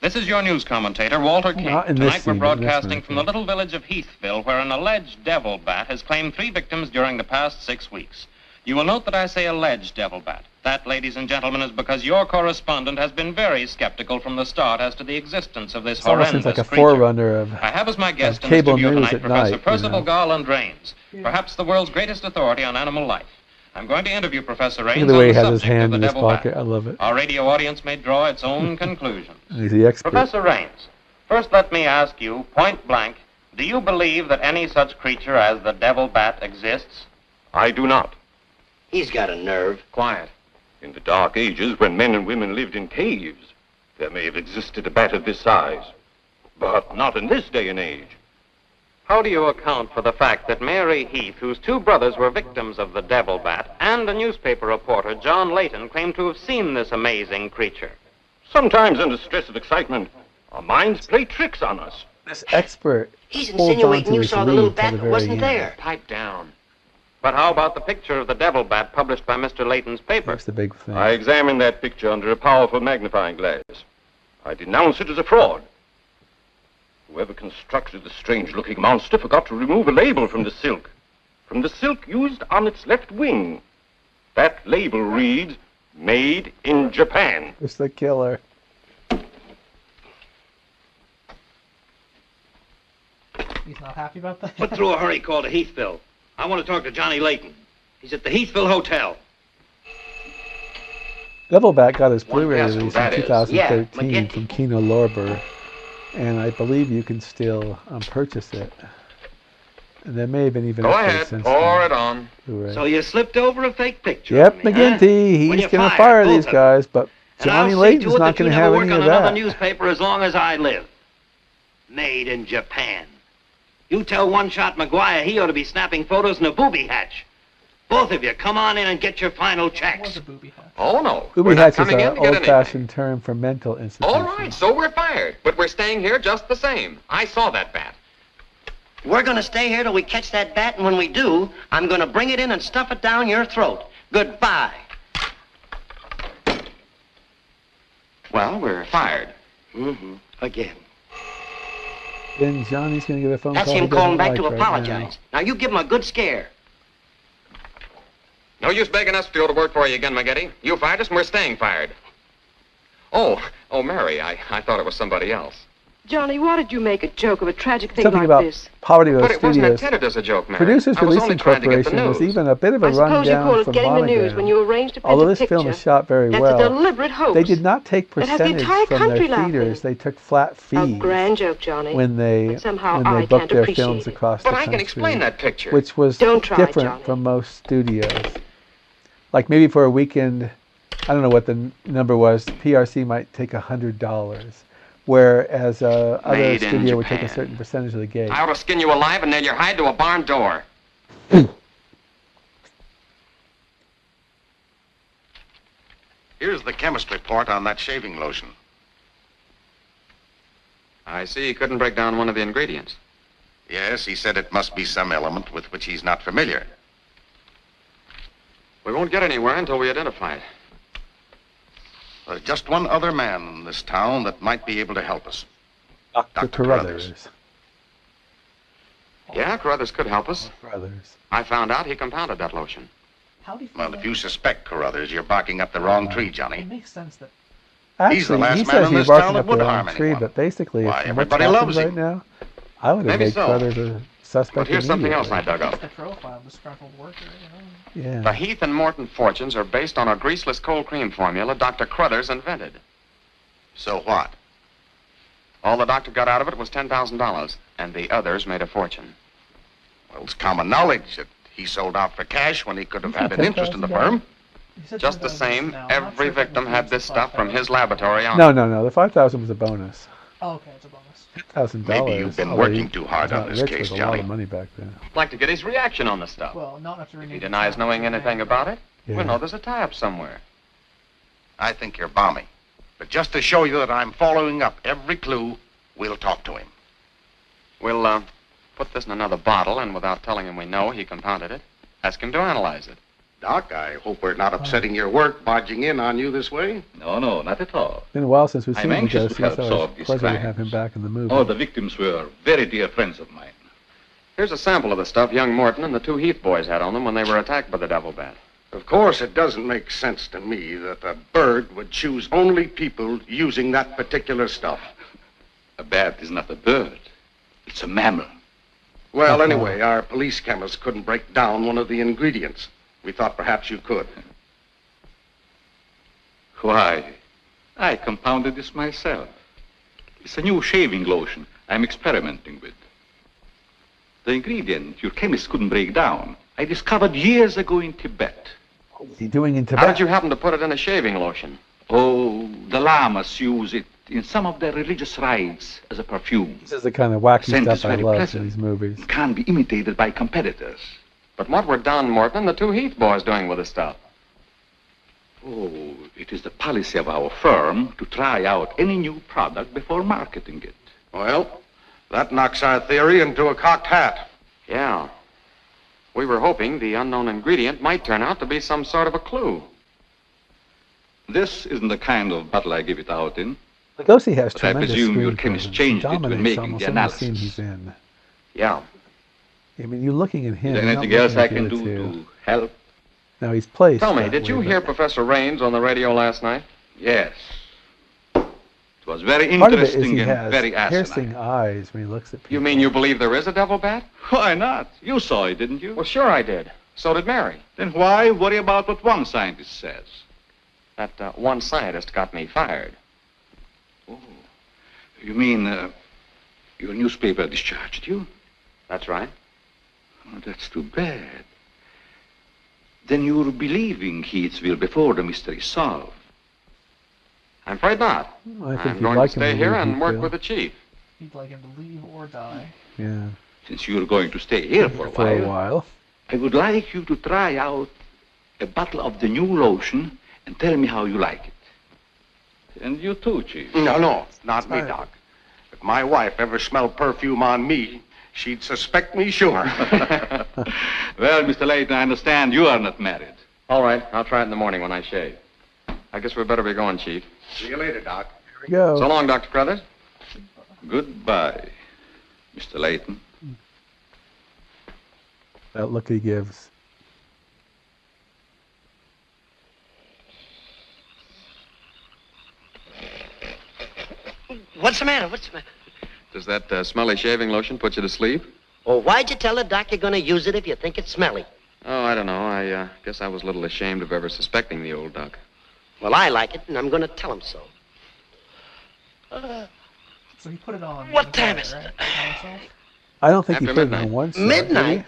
This is your news commentator, Walter King. Not in this Tonight we're scene, but in this broadcasting movie. from the little village of Heathville, where an alleged devil bat has claimed 3 victims during the past 6 weeks. You will note that I say alleged devil bat. That, ladies and gentlemen, is because your correspondent has been very skeptical from the start as to the existence of this It almost seems horrendous like a creature. forerunner of I have as my guest in the cable studio news tonight at Professor night. Percival You know. Garland Rains, perhaps the world's greatest authority on animal life. I'm going to interview Professor Look Rains at the way he on the has his subject of hand the in his devil bat. pocket. I love it. Our radio audience may draw its own conclusions. He's the expert. Professor Rains, first let me ask you, point blank, do you believe that any such creature as the devil bat exists? I do not. He's got a nerve. Quiet. In the dark ages, when men and women lived in caves, there may have existed a bat of this size. But not in this day and age. How do you account for the fact that Mary Heath, whose 2 brothers were victims of the devil bat, and a newspaper reporter, John Layton, claimed to have seen this amazing creature? Sometimes under stress of excitement, our minds play tricks on us. This expert He's holds on insinuating to you his saw the little lead till bat the that very wasn't end. there. Pipe down. But how about the picture of the devil bat published by Mr. Layton's paper? That's the big thing. I examined that picture under a powerful magnifying glass. I denounce it as a fraud. Whoever constructed the strange-looking monster forgot to remove a label from the silk. from the silk used on its left wing. That label reads, Made in Japan. It's the killer. He's not happy about that. Put through a hurry call to Heathville. I want to talk to Johnny Layton. He's at the Heathville Hotel. Devil Bat got his Blu-ray guess who release in that is. 2013 Yeah, from Kino Lorber, and I believe you can still purchase it. And there may have been even Go updates ahead, since pour then. it on. Blu-ray. So you slipped over a fake picture. Yep, of me, McGinty, huh? When he's you're going to fired, fire both these of guys, but And Johnny I'll see Layton's to it not that you going to never have work any on of another that. newspaper as long as I live. Made in Japan. You tell One-Shot McGuire he ought to be snapping photos in a booby hatch. Both of you, come on in and get your final checks. Oh, no. Booby We're not hatch is coming in an to get anything. old-fashioned term for mental institutions. All right, so we're fired. But we're staying here just the same. I saw that bat. We're going to stay here till we catch that bat, and when we do, I'm going to bring it in and stuff it down your throat. Goodbye. Well, we're fired. Mm-hmm. Again. Then Johnny's going to get a phone That's call. him he doesn't calling back like to right apologize. Now you give him a good scare. No use begging us to go to work for you again, McGetty. You fired us and we're staying fired. Oh, Mary, I thought it was somebody else. Johnny, why did you make a joke of a tragic thing Something like about this? Poverty Road But it wasn't Studios. intended as a joke, Mary. Producers I was only Releasing trying to get the Corporation was news. even a bit of a I suppose you call rundown it from getting the news Monogram. when you arrange to print Although a this picture. film is shot very That's well, a deliberate hoax. they did not take That has the percentage entire from country their laughing. theaters. They took flat fees A grand joke, Johnny. when they But somehow when I they booked can't their appreciate films it. across But the I country. can explain that picture. Which was Don't try, different Johnny. from most studios. Like maybe for a weekend, I don't know what the number was, PRC might take $100. Whereas other Made in studio would take a Japan. certain percentage of the gate. I ought to skin you alive and nail your hide to a barn door. Here's the chemist report on that shaving lotion. I see he couldn't break down one of the ingredients. Yes, he said it must be some element with which he's not familiar. We won't get anywhere until we identify it. There's just one other man in this town that might be able to help us. Dr. Carruthers. Yeah, Carruthers could help us. Carruthers. I found out he compounded that lotion. How do you feel Well, if you suspect Carruthers, you're barking up the wrong tree, Johnny. It makes sense that Actually, He's the last he man says in he's this town barking that up the would wrong harm tree, anyone. but basically, Why, from what's everybody happened loves right him. now, I would have Maybe made so. Carruthers a suspect But here's something else immediately. I dug it's up. the profile of disgruntled worker, you know. Yeah. The Heath and Morton fortunes are based on a greaseless cold cream formula Dr. Carruthers invented. So what? All the doctor got out of it was $10,000, and the others made a fortune. Well, it's common knowledge that he sold out for cash when he could have had an interest in the $10,000. firm. Just the same, every victim had this stuff from his laboratory on. No, the 5,000 was a bonus. Oh, okay, it's a bonus. $10,000. Maybe you've been working too hard on this case, was a lot Johnny. of money back then. I'd like to get his reaction on the stuff. Well, not after If he denies knowing anything about it, Yeah. we'll know there's a tie-up somewhere. I think you're balmy. But just to show you that I'm following up every clue, we'll talk to him. We'll, put this in another bottle, and without telling him we know he compounded it, ask him to analyze it. Doc, I hope we're not upsetting your work barging in on you this way. No, not at all. It's been a while since we've I'm seen him anxious because to help it's always solve a these pleasure to crimes. have him back in the movie. Oh, the victims were very dear friends of mine. Here's a sample of the stuff young Morton and the two Heath boys had on them when they were attacked by the devil bat. Of course, it doesn't make sense to me that a bird would choose only people using that particular stuff. A bat is not a bird. It's a mammal. Well, anyway, our police chemist couldn't break down one of the ingredients. We thought perhaps you could. Why, I compounded this myself. It's a new shaving lotion I'm experimenting with. The ingredient your chemist couldn't break down, I discovered years ago in Tibet. What's he doing in How Tibet? did you happen to put it in a shaving lotion? Oh, the lamas use it in some of their religious rites as a perfume. This is the kind of wacky Scent is stuff I very love pleasant. in these movies. It can't be imitated by competitors. But what were Don Morton and the two Heath boys doing with the stuff? Oh, it is the policy of our firm to try out any new product before marketing it. Well, that knocks our theory into a cocked hat. Yeah. We were hoping the unknown ingredient might turn out to be some sort of a clue. This isn't the kind of bottle I give it out in. Lugosi has But I tremendous presume your screen chemist presence. changed He it when dominates making almost the every analysis. scene he's in. Yeah. I mean, you're looking at him. Is there you're not anything else looking I at the can other do two. to help? Now he's placed. Tell me, that did you way, hear but Professor Raines on the radio last night? Yes. It was very part of it is interesting he and has very asinine. piercing eyes when he looks at people. You mean you believe there is a devil bat? Why not? You saw it, didn't you? Well, sure I did. So did Mary. Then why worry about what one scientist says? That one scientist got me fired. Oh, you mean your newspaper discharged you? That's right. Oh, that's too bad. Then you're believing Heath's will before the mystery is solved. I'm afraid not. I think I'm you'd going like to him stay to here leave, and Heath work will. with the chief. He'd like him to leave or die. Yeah. Since you're going to stay here for a while, I would like you to try out a bottle of the new lotion and tell me how you like it. And you too, Chief. No, not me, Doc. If my wife ever smelled perfume on me, she'd suspect me sure. Well, Mr. Layton, I understand you are not married. All right, I'll try it in the morning when I shave. I guess we better be going, Chief. See you later, Doc. Here we go. So long, Dr. Crothers. Goodbye, Mr. Layton. That look he gives. What's the matter? What's the matter? Does that smelly shaving lotion put you to sleep? Well, why'd you tell the doc you're going to use it if you think it's smelly? Oh, I don't know. I guess I was a little ashamed of ever suspecting the old doc. Well, I like it, and I'm going to tell him so. So he put it on. What time is it? I don't think After he put it midnight. on once. Midnight?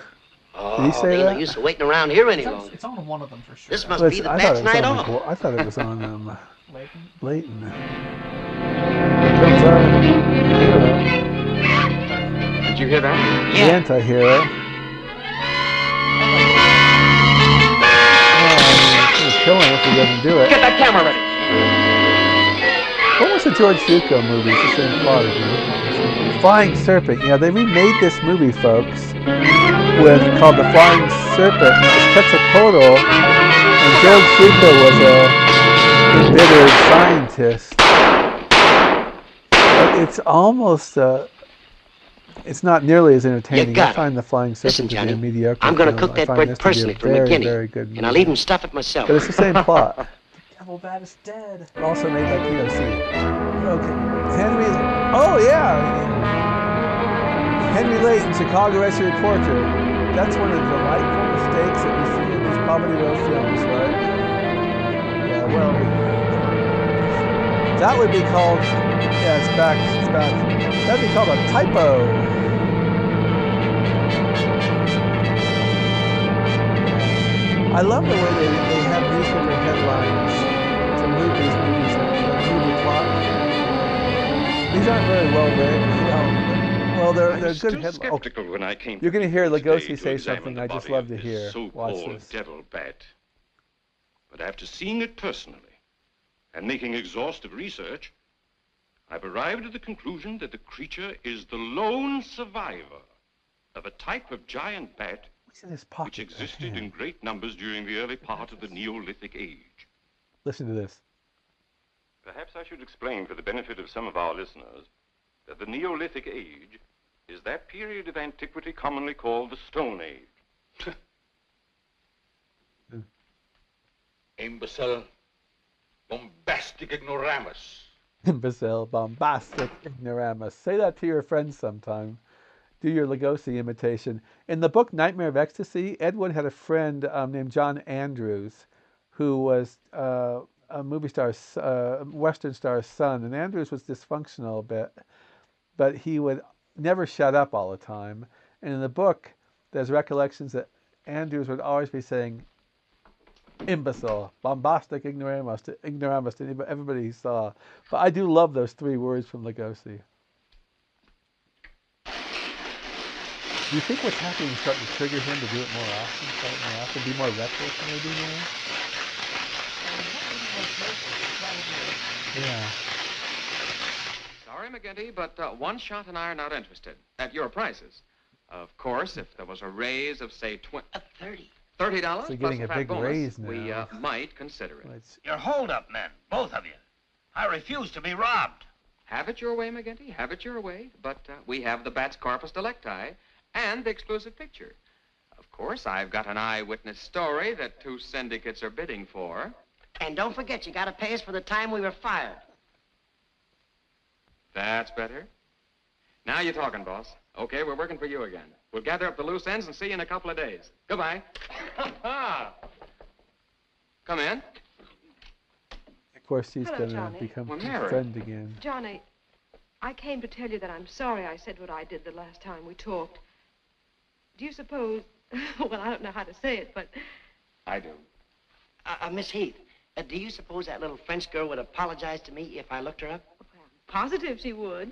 Did he say ain't that? no use of waiting around here any It's on, longer. it's on one of them for sure. This must Listen, be the I thought best it was night on off. I thought it was on Layton. Layton. Here comes our hero, Did you hear that? the anti-hero. He's killing if he doesn't do it. Get that camera ready. What was the George Zucco movie? It's the same plot, isn't it? Flying Serpent. Yeah, they remade this movie, folks, called The Flying Serpent. It was Quetzalcoatl, and George Zucco was a embittered scientist. But it's almost, it's not nearly as entertaining. got I find The Flying Serpent to be a mediocre I'm going to film. cook I that find bird this to be personally a for very, McKinney, very good and I'll movie. even stuff it myself. But it's the same plot. Devil Bat is dead. Also made by POC. Okay. Henry. Oh, yeah. Henry Layton, Chicago Rescue Reporter. That's one of the delightful mistakes that we see in these Poverty Row films, right? Yeah, well, that would be called, yeah, it's back. That'd be called a typo. I love the way they have newspaper headlines to move these movies, like movie plot. These aren't very well written. Well, they're good headlines. Skeptical when I came. You're going to hear today Lugosi to say examine something the I just body love of to this hear. Watch So-called this. devil bat. But after seeing it personally and making exhaustive research, I've arrived at the conclusion that the creature is the lone survivor of a type of giant bat which existed in great numbers during the early part of the Neolithic age. Listen to this. Perhaps I should explain for the benefit of some of our listeners that the Neolithic age is that period of antiquity commonly called the Stone Age. Imbecile, bombastic ignoramus. Imbecile, bombastic, ignoramus. Say that to your friends sometime. Do your Lugosi imitation. In the book Nightmare of Ecstasy, Ed Wood had a friend named John Andrews, who was a movie star's, Western star's son. And Andrews was dysfunctional a bit, but he would never shut up all the time. And in the book, there's recollections that Andrews would always be saying, imbecile, bombastic, ignoramus to everybody he saw. But I do love those three words from Lugosi. Do you think what's happening is starting to trigger him to do it more often, be more reckless than they do now? Yeah. Sorry, McGinty, but One Shot and I are not interested. At your prices. Of course, if there was a raise of, say, $30 So plus getting a a fat big bonus, raise now. we might consider it. You're hold-up men, both of you. I refuse to be robbed. Have it your way, McGinty. Have it your way. But we have the bat's corpus delicti, and the exclusive picture. Of course, I've got an eyewitness story that 2 syndicates are bidding for. And don't forget, you gotta pay us for the time we were fired. That's better. Now you're talking, boss. Okay, we're working for you again. We'll gather up the loose ends and see you in a couple of days. Goodbye. Come in. Of course, he's Hello, going to Johnny. become Well, his Mary. friend again. Johnny, I came to tell you that I'm sorry I said what I did the last time we talked. Do you suppose... well, I don't know how to say it, but... I do. Miss Heath, do you suppose that little French girl would apologize to me if I looked her up? Positive she would.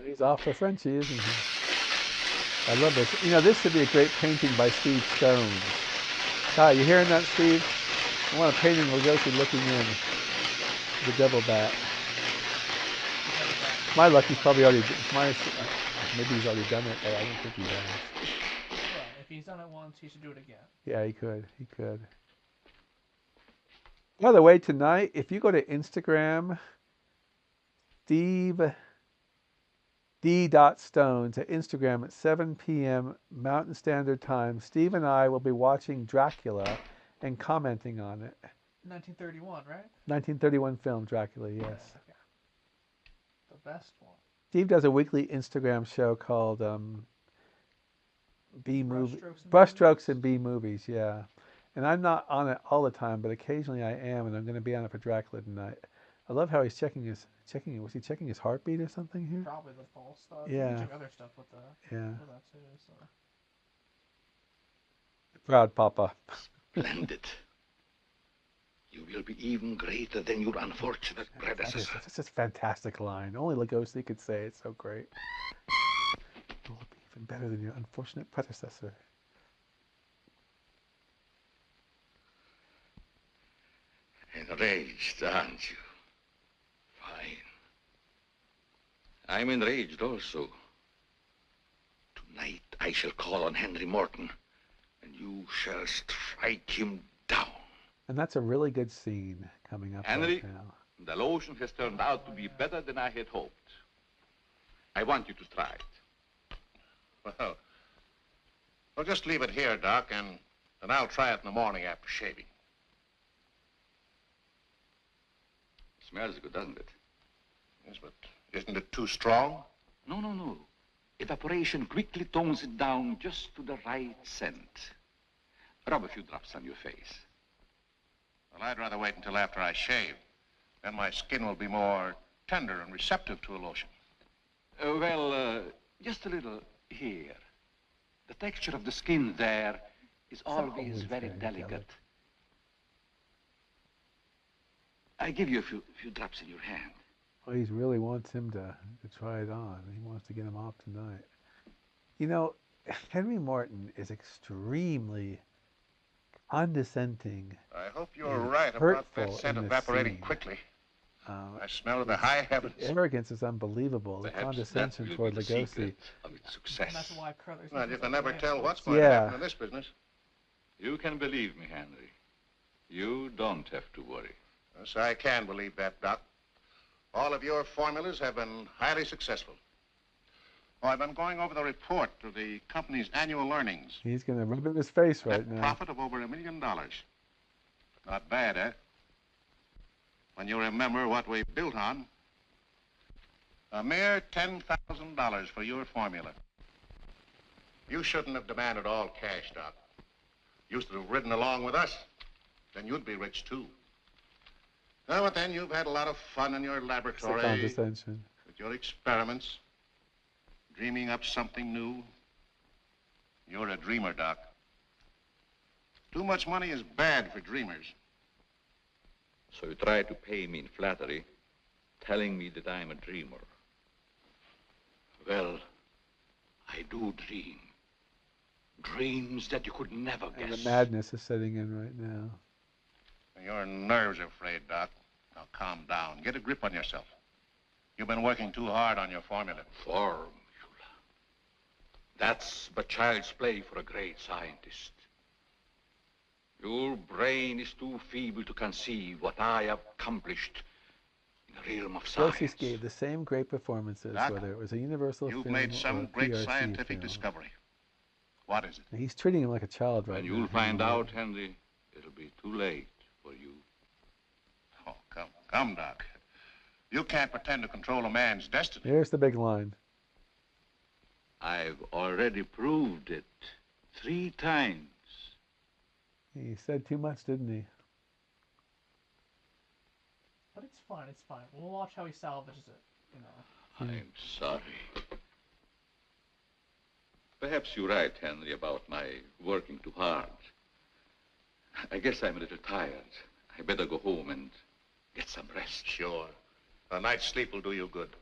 He's off for Frenchie, isn't he? I love this. You know, this should be a great painting by Steve Stone. Hi, you hearing that, Steve? I want a painting of Lugosi looking in. The devil bat. My luck, he's probably already... maybe he's already done it, but I don't think he has. Well, if he's done it once, he should do it again. Yeah, he could. He could. By the way, tonight, if you go to Instagram, Steve D.Stone to Instagram at 7 p.m. Mountain Standard Time, Steve and I will be watching Dracula and commenting on it. 1931, right? 1931 film, Dracula, yes. Okay. The best one. Steve does a weekly Instagram show called Brushstrokes and B Movies, yeah. And I'm not on it all the time, but occasionally I am, and I'm going to be on it for Dracula tonight. I love how he's checking was he checking his heartbeat or something here? Probably the pulse stuff. Yeah. You can check other stuff with the... Yeah. With that too, so. Proud Papa. Splendid. You will be even greater than your unfortunate predecessor. That's just a fantastic line. Only Lugosi could say it so great. You'll be even better than your unfortunate predecessor. Enraged, aren't you? Fine. I'm enraged also. Tonight I shall call on Henry Morton, and you shall strike him down. And that's a really good scene coming up Henry, right now. the lotion has turned out to be better than I had hoped. I want you to try it. Well, just leave it here, Doc, and I'll try it in the morning after shaving. Smells good, doesn't it? Yes, but isn't it too strong? No. Evaporation quickly tones it down just to the right scent. Rub a few drops on your face. Well, I'd rather wait until after I shave. Then my skin will be more tender and receptive to a lotion. Just a little here. The texture of the skin there is always very delicate. I give you a few drops in your hand. Well, he really wants him to try it on. He wants to get him off tonight. You know, Henry Morton is extremely condescending. I hope you're right about that scent in this evaporating scene. quickly. I smell the high heavens. The arrogance is unbelievable. The Perhaps condescension that will toward be the Lugosi. secret of its success. And that's why Carruthers... Well, you can never tell what's going to happen in this business. You can believe me, Henry. You don't have to worry. Yes, I can believe that, Doc. All of your formulas have been highly successful. Oh, I've been going over the report of the company's annual earnings. He's going to rub it in his face right now. Profit of over $1 million. Not bad, eh? When you remember what we built on. A mere $10,000 for your formula. You shouldn't have demanded all cash, Doc. You should have ridden along with us. Then you'd be rich, too. No, but then you've had a lot of fun in your laboratory. Condescension. With your experiments. Dreaming up something new. You're a dreamer, Doc. Too much money is bad for dreamers. So you try to pay me in flattery, telling me that I'm a dreamer. Well, I do dream. Dreams that you could never guess. And the madness is setting in right now. Your nerves are frayed, Doc. Now calm down. Get a grip on yourself. You've been working too hard on your formula. Formula. That's but child's play for a great scientist. Your brain is too feeble to conceive what I have accomplished the realm of Lugosi science. gave the same great performances, Doc, whether it was a Universal You've film made or some a great PRC scientific film. discovery. What is it? He's treating him like a child right When now. you'll find Henry. out, Henry, it'll be too late for you. Oh, come, Doc. You can't pretend to control a man's destiny. Here's the big line. I've already proved it 3 times. He said too much, didn't he? But it's fine, it's fine. We'll watch how he salvages it, you know. I'm sorry. Perhaps you're right, Henry, about my working too hard. I guess I'm a little tired. I better go home and get some rest. Sure. A night's sleep will do you good.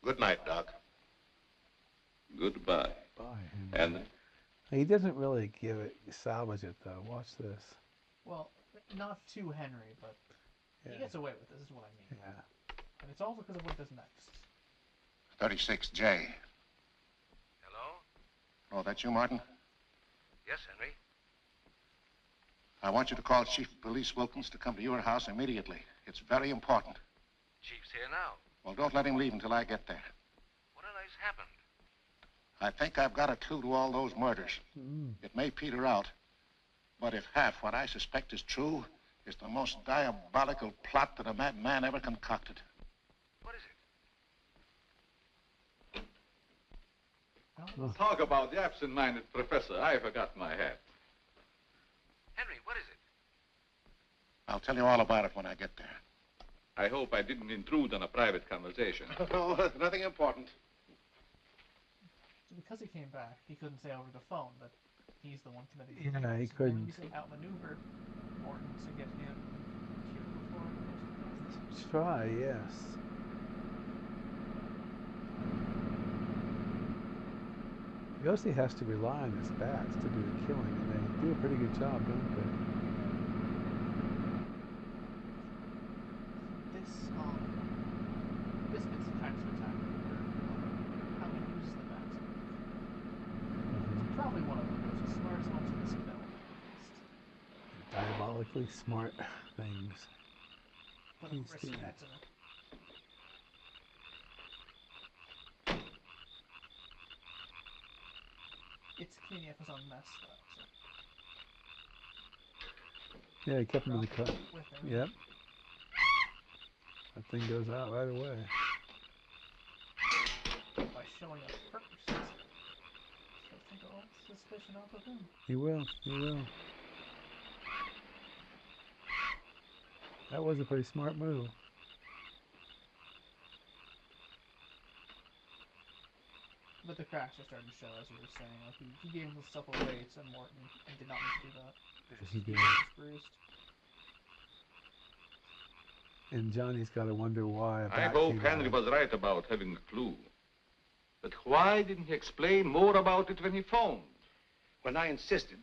Good night, Doc. Goodbye. Bye, Henry. He doesn't really salvage it, though. Watch this. Well, not to Henry, but he gets away with this, is what I mean. Yeah. And it's all because of what he does next. 36J. Hello? Oh, that's you, Martin? Yes, Henry. I want you to call Chief of Police Wilkins to come to your house immediately. It's very important. Chief's here now. Well, don't let him leave until I get there. What on earth's happened? I think I've got a clue to all those murders. It may peter out, but if half what I suspect is true, it's the most diabolical plot that a madman ever concocted. What is it? Talk about the absent-minded professor. I forgot my hat. Henry, what is it? I'll tell you all about it when I get there. I hope I didn't intrude on a private conversation. Oh, nothing important. So because he came back, he couldn't say over the phone that he's the one committing Yeah, the he crimes. couldn't. He's outmaneuver Morton to get him killed before he goes to Try, yes. Lugosi has to rely on his bats to do the killing, and they do a pretty good job, don't they? This bit's kind of spectacular, where how he uses the bats. It's probably one of the most smartest moments in this film. Diabolically smart things. But He's risky doing. bets in it. It's cleaning up his own mess, though. So. Yeah, he kept him in the cut. With him. Yep. That thing goes out right away. By showing us first. He'll take all suspicion off of him. He will. He will. That was a pretty smart move. But the cracks are starting to show, as you were saying. Like he gave himself away to Morton and did not need to do that. He did. Bruised. And Johnny's got to wonder why. I hope Henry was right about having a clue. But why didn't he explain more about it when he phoned? When I insisted,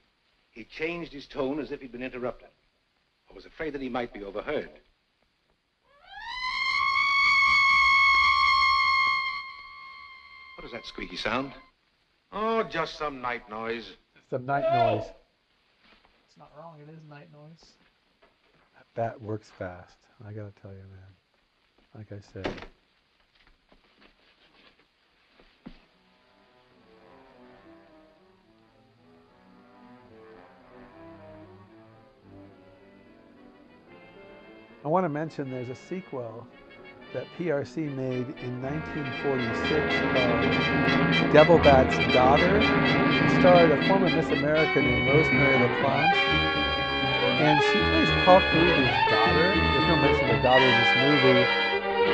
he changed his tone as if he'd been interrupted. I was afraid that he might be overheard. What is that squeaky sound? Oh, just some night noise. Some night noise. It's not wrong, it is night noise. That works fast. I gotta tell you, man. Like I said. I want to mention there's a sequel that PRC made in 1946 called Devil Bat's Daughter. It starred a former Miss America named Rosemary LaPlante. And she plays Paul Caruthers' daughter. There's no mention of the daughter in this movie.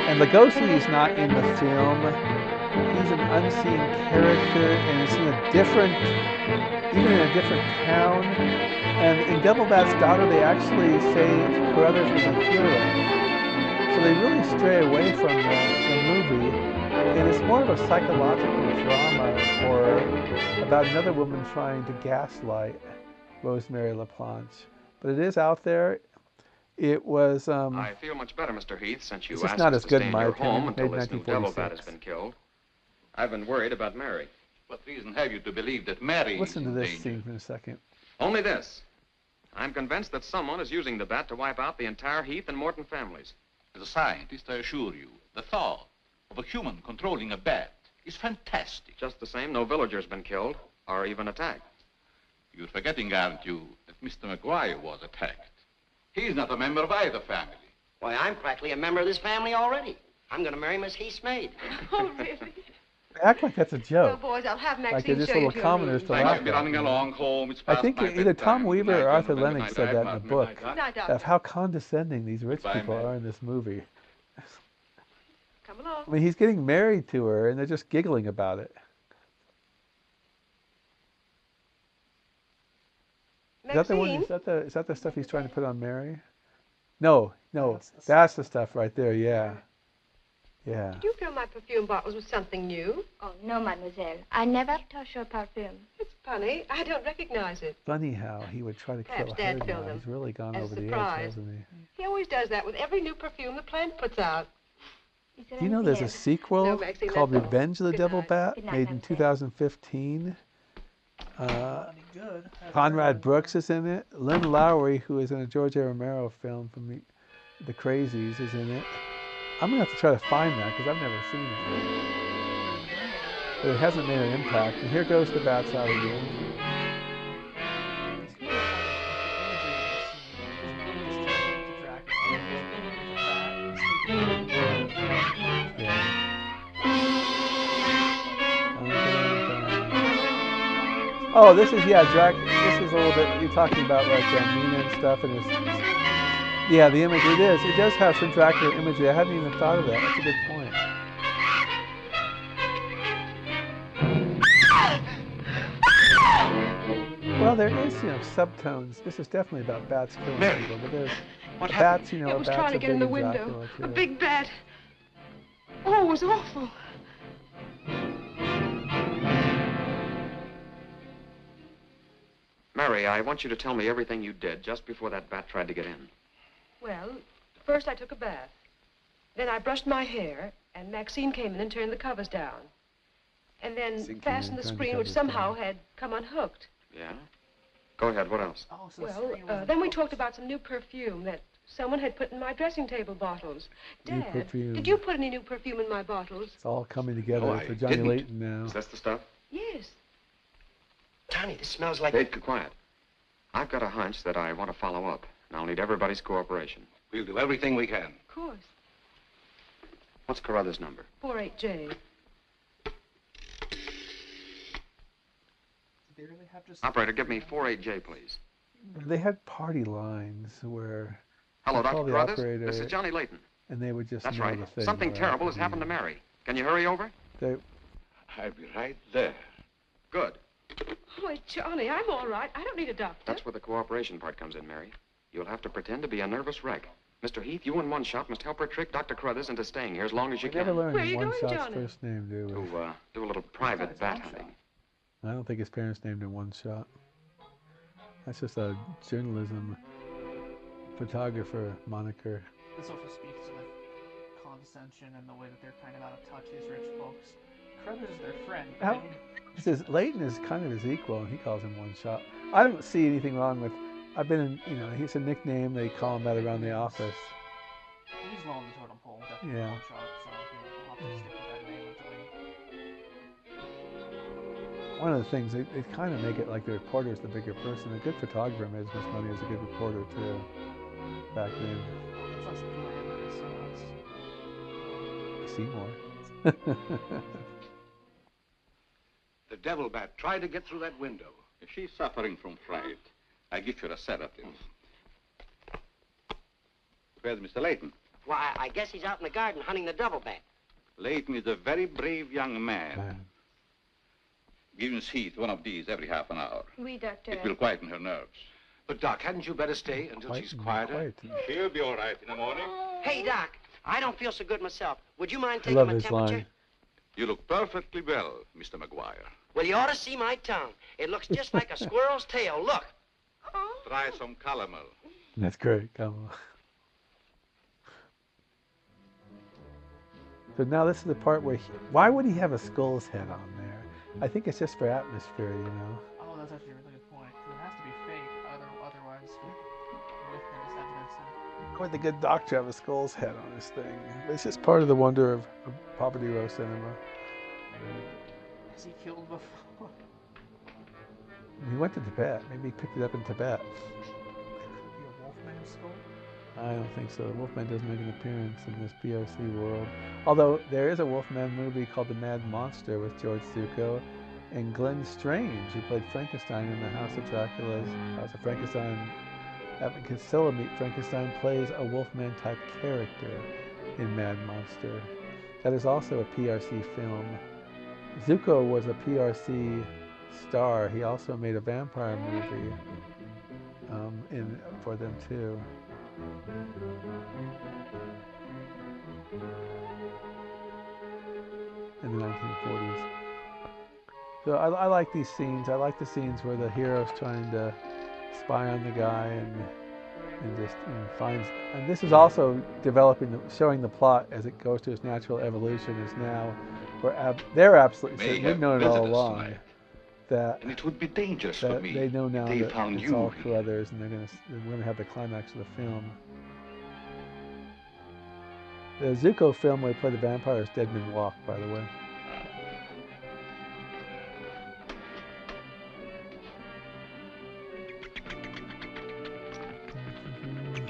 And Lugosi is not in the film. He's an unseen character, and it's in a different, even in a different town. And in Devil Bat's Daughter, they actually say Caruthers was a hero. So they really stray away from the movie. And it's more of a psychological drama or about another woman trying to gaslight Rosemary LaPlante. But it is out there. It was. I feel much better, Mr. Heath, since you It's just asked not us as to good stay in in my your opinion. home until Made this new devil 1946. bat has been killed. I've been worried about Mary. What reason have you to believe that Mary Listen to is in this danger? scene for a second. Only this. I'm convinced that someone is using the bat to wipe out the entire Heath and Morton families. As a scientist, I assure you, the thought of a human controlling a bat is fantastic. Just the same, no villager's been killed or even attacked. You're forgetting, aren't you, that Mr. McGuire was attacked. He's not a member of either family. Why, I'm practically a member of this family already. I'm going to marry Miss Heath's maid. Oh, really? They act like that's a Well, joke. boys, I'll have Like Maxine they're just show you little to your commoners room. to I laugh must be at. running along home. It's I past think my either Tom bedtime. Weaver Good or night, Arthur gentlemen. Lennox Good said night, that in the Martin. book, Good night, Night, Doctor. of how condescending these rich Goodbye, people ma'am. are in this movie. Come along. I mean, he's getting married to her, and they're just giggling about it. Is that the one? Maxine? Is that the stuff he's trying to put on Mary? No, that's the stuff right there. Yeah, yeah. Did you fill my perfume bottles with something new? Oh, no, mademoiselle. I never touch your perfume. It's funny. I don't recognize it. Funny how he would try to Perhaps kill Dad her filled now. them He's really gone as over a the edge, surprise. hasn't he? He always does that with every new perfume the plant puts out. Is there Do you know there's a anything else? sequel No, Maxine, called that's all. Revenge of the Good Devil night. Bat, Good night, made in mademoiselle. 2015? Not any good. Conrad Brooks is in it. Lynn Lowry, who is in a George A. Romero film from the Crazies, is in it. I'm going to have to try to find that because I've never seen it. But it hasn't made an impact. And here goes the bats out again. Oh, this is, yeah, this is a little bit, you're talking about like Mina and stuff, and it's, yeah, the image, it is. It does have some Dracula imagery. I hadn't even thought of that. That's a good point. Well, there is, subtones. This is definitely about bats killing Mary, people, but there's what bats, It was bats trying to are get in big the in window. Dracula, A too. big bat. Oh, it was awful. Mary, I want you to tell me everything you did just before that bat tried to get in. Well, first I took a bath. Then I brushed my hair, and Maxine came in and turned the covers down. And then Maxine came fastened in the and turned the screen, which covers somehow down. had come unhooked. Yeah? Go ahead, what else? Oh, so the Well, screen was then we talked about some new perfume that someone had put in my dressing table bottles. New Dad, perfume. did you put any new perfume in my bottles? It's all coming together Oh, I for Johnny didn't. Layton now. Is this the stuff? Yes. Tony, this smells like... Hey, quiet. I've got a hunch that I want to follow up, and I'll need everybody's cooperation. We'll do everything we can. Of course. What's Carruthers' number? 48J. Did they really have just... Operator, give me 48J, please. They had party lines where Hello, they call Dr. the Carruthers. operator, This is Johnny Layton. and they would just That's know right. the thing. Something right terrible has after happened to the- Mary. Can you hurry over? They, I'll be right there. Good. Oh, Johnny, I'm all right. I don't need a doctor. That's where the cooperation part comes in, Mary. You'll have to pretend to be a nervous wreck. Mr. Heath, you and One Shot must help her trick Dr. Carruthers into staying here as long as you we never can. learned Where are you One going, Shot's Johnny? first name, do we? To do a little private bat hunting. I don't think his parents named him One Shot. That's just a journalism photographer moniker. This also speaks to the condescension and the way that they're kind of out of touch, these rich folks. Carruthers is their friend. How, he says Layton is kind of his equal, and he calls him One Shot. I don't see anything wrong with. I've been in, he's a nickname. They call him that around the office. He's low on the totem pole, definitely Yeah. one shot, so we'll have to stick with that name until we... One of the things they kind of make it like the reporter is the bigger person. A good photographer made as much money as a good reporter too. Back then, There's less glamour, so it's... Seymour. The devil bat tried to get through that window. She's suffering from fright. I give her a sedative. Where's Mr. Layton? Why, I guess he's out in the garden hunting the devil bat. Layton is a very brave young man. Give Miss Heath one of these every half an hour. Oui, doctor. It will quieten her nerves. But, Doc, hadn't you better stay until she's quieter? She'll be all right in the morning. Hey, Doc, I don't feel so good myself. Would you mind I taking love my this temperature? line. You look perfectly well, Mr. McGuire. Well, you ought to see my tongue. It looks just like a squirrel's tail. Look. Try some calomel. That's great. Come on. So now this is the part where why would he have a skull's head on there? I think it's just for atmosphere, Oh, that's actually a really good point. 'Cause it has to be fake, otherwise, with his evidence of would the good doctor have a skull's head on his thing? It's just part of the wonder of Poverty Row cinema. Has he killed before? He went to Tibet. Maybe he picked it up in Tibet. Be a Wolfman skull? I don't think so. The Wolfman doesn't make an appearance in this PRC world. Although there is a Wolfman movie called The Mad Monster with George Zucco and Glenn Strange, who played Frankenstein in the House of Dracula's House of Frankenstein. At Casilla meet Frankenstein plays a Wolfman type character in Mad Monster. That is also a PRC film. Zucco was a PRC star. He also made a vampire movie for them too. In the 1940s. So I like these scenes. I like the scenes where the hero's trying to spy on the guy and finds. And this is also showing the plot as it goes to its natural evolution. Is now they're absolutely certain. We've known it all along. And it would be dangerous for me. They know now they that found it's you all Carruthers, and we're gonna have the climax of the film. The Zucco film where he played the vampire is Dead Men Walk, by the way.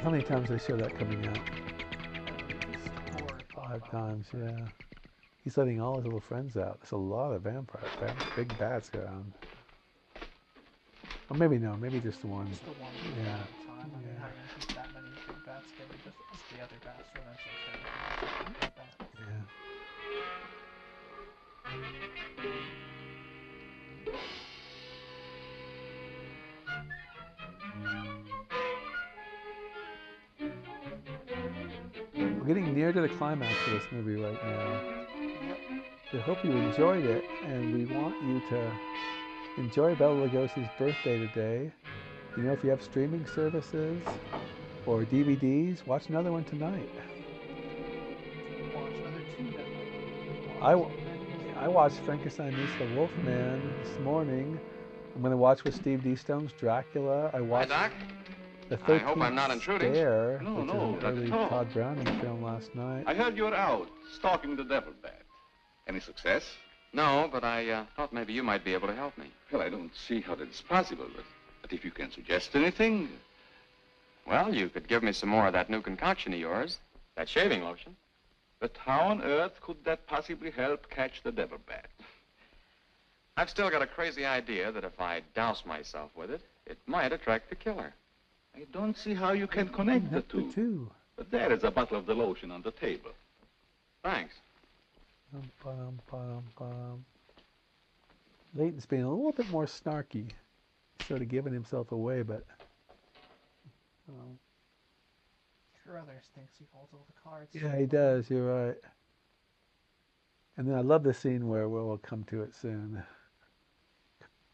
How many times do they show that coming out? 5 times, yeah. He's letting all his little friends out. There's a lot of big bats around. Or maybe no, maybe just the one. Just the one. Yeah. How are you going to keep that many big bats together? Just the other bats will eventually turn into big bats. We're getting near to the climax of this movie right now. We hope you enjoyed it, and we want you to enjoy Bela Lugosi's birthday today. You know, if you have streaming services or DVDs, watch another one tonight. Watch another 2 I watched Frankenstein Meets the Wolfman this morning. I'm going to watch with Steve D. Stone's Dracula. I watched The 13th I hope I'm not intruding. Scare, No, which no, is not an early at all. Todd Browning film last night. I heard you're out stalking the devil bat. Any success? No, but I thought maybe you might be able to help me. Well, I don't see how that's possible, but if you can suggest anything. Well, you could give me some more of that new concoction of yours, that shaving lotion. But how on earth could that possibly help catch the devil bat? I've still got a crazy idea that if I douse myself with it, it might attract the killer. I don't see how you can connect the two. But there is a bottle of the lotion on the table. Thanks. Leighton's being a little bit more snarky. Sort of giving himself away, but... Carruthers thinks he holds all the cards. Yeah, he does. You're right. And then I love the scene where we'll come to it soon.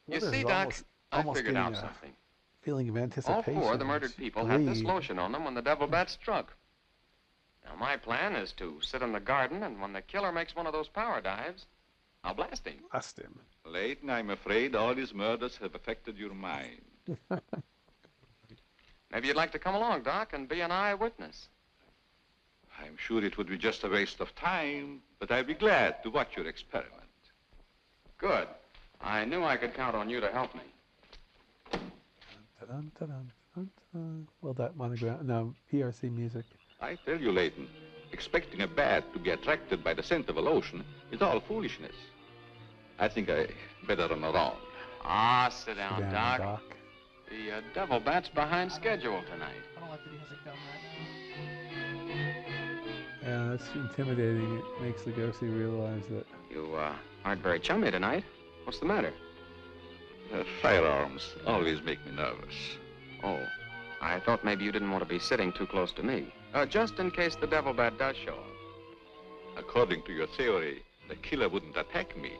You Carruthers see, is Doc, I almost figured getting out a something. Feeling of All anticipation. 4 of the murdered people had this lotion on them when the devil bat struck. Now, my plan is to sit in the garden, and when the killer makes one of those power dives, I'll blast him. Blast him. Leighton, I'm afraid all these murders have affected your mind. Maybe you'd like to come along, Doc, and be an eyewitness. I'm sure it would be just a waste of time, but I'd be glad to watch your experiment. Good. I knew I could count on you to help me. Well, that monogram, no, PRC music. I tell you, Leighton, expecting a bat to be attracted by the scent of a lotion is all foolishness. I think I better run around. Ah, sit down, Sit down, Doc. Doc. The devil bat's behind schedule tonight. I don't like that he has a gun right Yeah, that's intimidating. It makes Lugosi realize that... You aren't very chummy tonight. What's the matter? Firearms always make me nervous. Oh, I thought maybe you didn't want to be sitting too close to me. Just in case the devil bat does show up. According to your theory, the killer wouldn't attack me.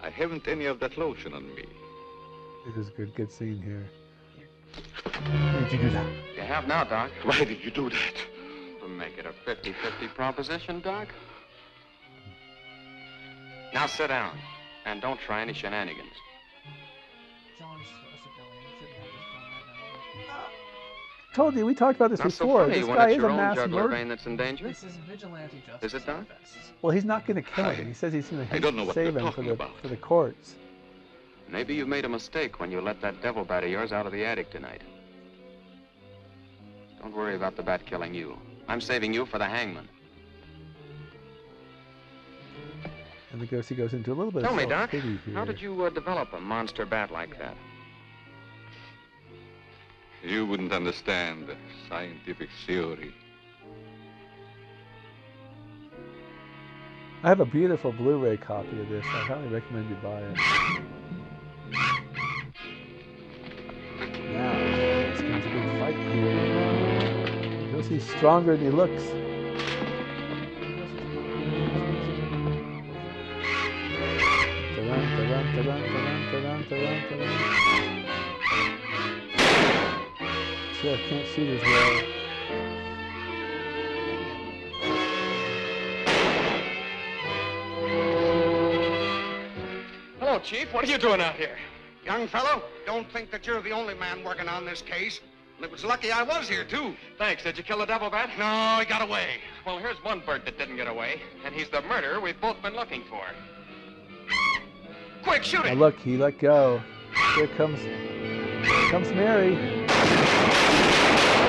I haven't any of that lotion on me. This is good scene here. Why did you do that? You have now, Doc. Why did you do that? To make it a 50-50 proposition, Doc. Now sit down, and don't try any shenanigans. John's a civilian. He shouldn't have his gun right now. told you, we talked about this Not so before. funny This when guy it's is your a own mass jugular murderer. vein that's in danger. This is vigilante justice. Is it, Doc? Well, he's not going to kill him. He says he's going I don't know to what save you're him for talking the about. for the courts. Maybe you made a mistake when you let that devil bat of yours out of the attic tonight. Don't worry about the bat killing you. I'm saving you for the hangman. And the ghostie goes into a little bit Tell of me, Doc, self-pity here. how did you develop a monster bat like that? You wouldn't understand scientific theory. I have a beautiful Blu-ray copy of this. I highly recommend you buy it. Now, this comes a big fight here. Ghostie's stronger than he looks. See, I can't shoot as well. Hello, Chief. What are you doing out here? Young fellow, don't think that you're the only man working on this case. And it was lucky I was here, too. Thanks. Did you kill the devil bat? No, he got away. Well, here's one bird that didn't get away, and he's the murderer we've both been looking for. Quick, shoot Now it! look, he let go. Here comes Mary.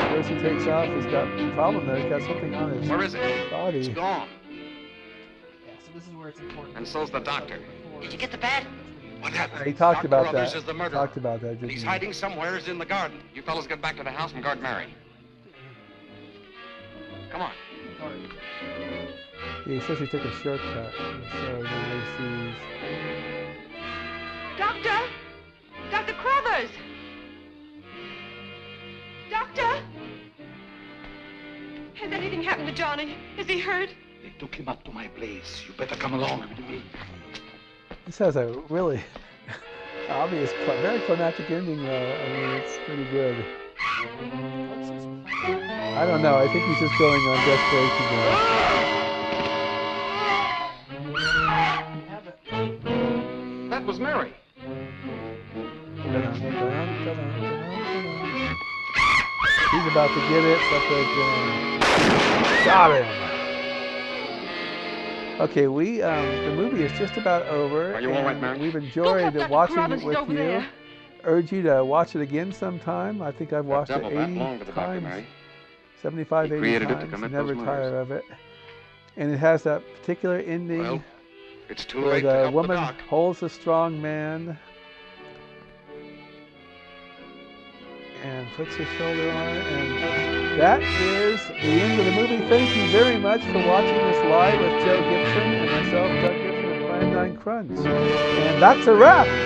First he takes off. He's got a problem there. He's got something on his Where is it? body. It's gone. Yeah, so this is where it's important. And so's the doctor. Did you get the bat? What happened? He talked Dr. about Carruthers that. is the murderer. Talked about that, And didn't he's he? hiding somewheres in the garden. You fellas get back to the house and guard Mary. Come on. Yeah, he says he took a shortcut. So then he sees. Doctor? Dr. Crothers! Doctor? Has anything happened to Johnny? Is he hurt? They took him up to my place. You better come along with me. This has a really obvious, very climactic ending, though. I mean, it's pretty good. I don't know. I think he's just going on desperation now. That was Mary. He's about to get it, but they got him. Okay, the movie is just about over. Are you all right, Mary? We've enjoyed watching it with you. There. Urge you to watch it again sometime. I think I've watched it devil bat 80 belonged to the doctor, times, Mary. 75, He 80 created it to times. commit Never those tire murders. of it. And it has that particular ending Well, it's too where late to the help woman the doc. holds the strong man and puts her shoulder on it, and that is the end of the movie. Thank you very much for watching this live with Joe Gibson and myself, Doug Gibson, of Plan9Crunch. And that's a wrap.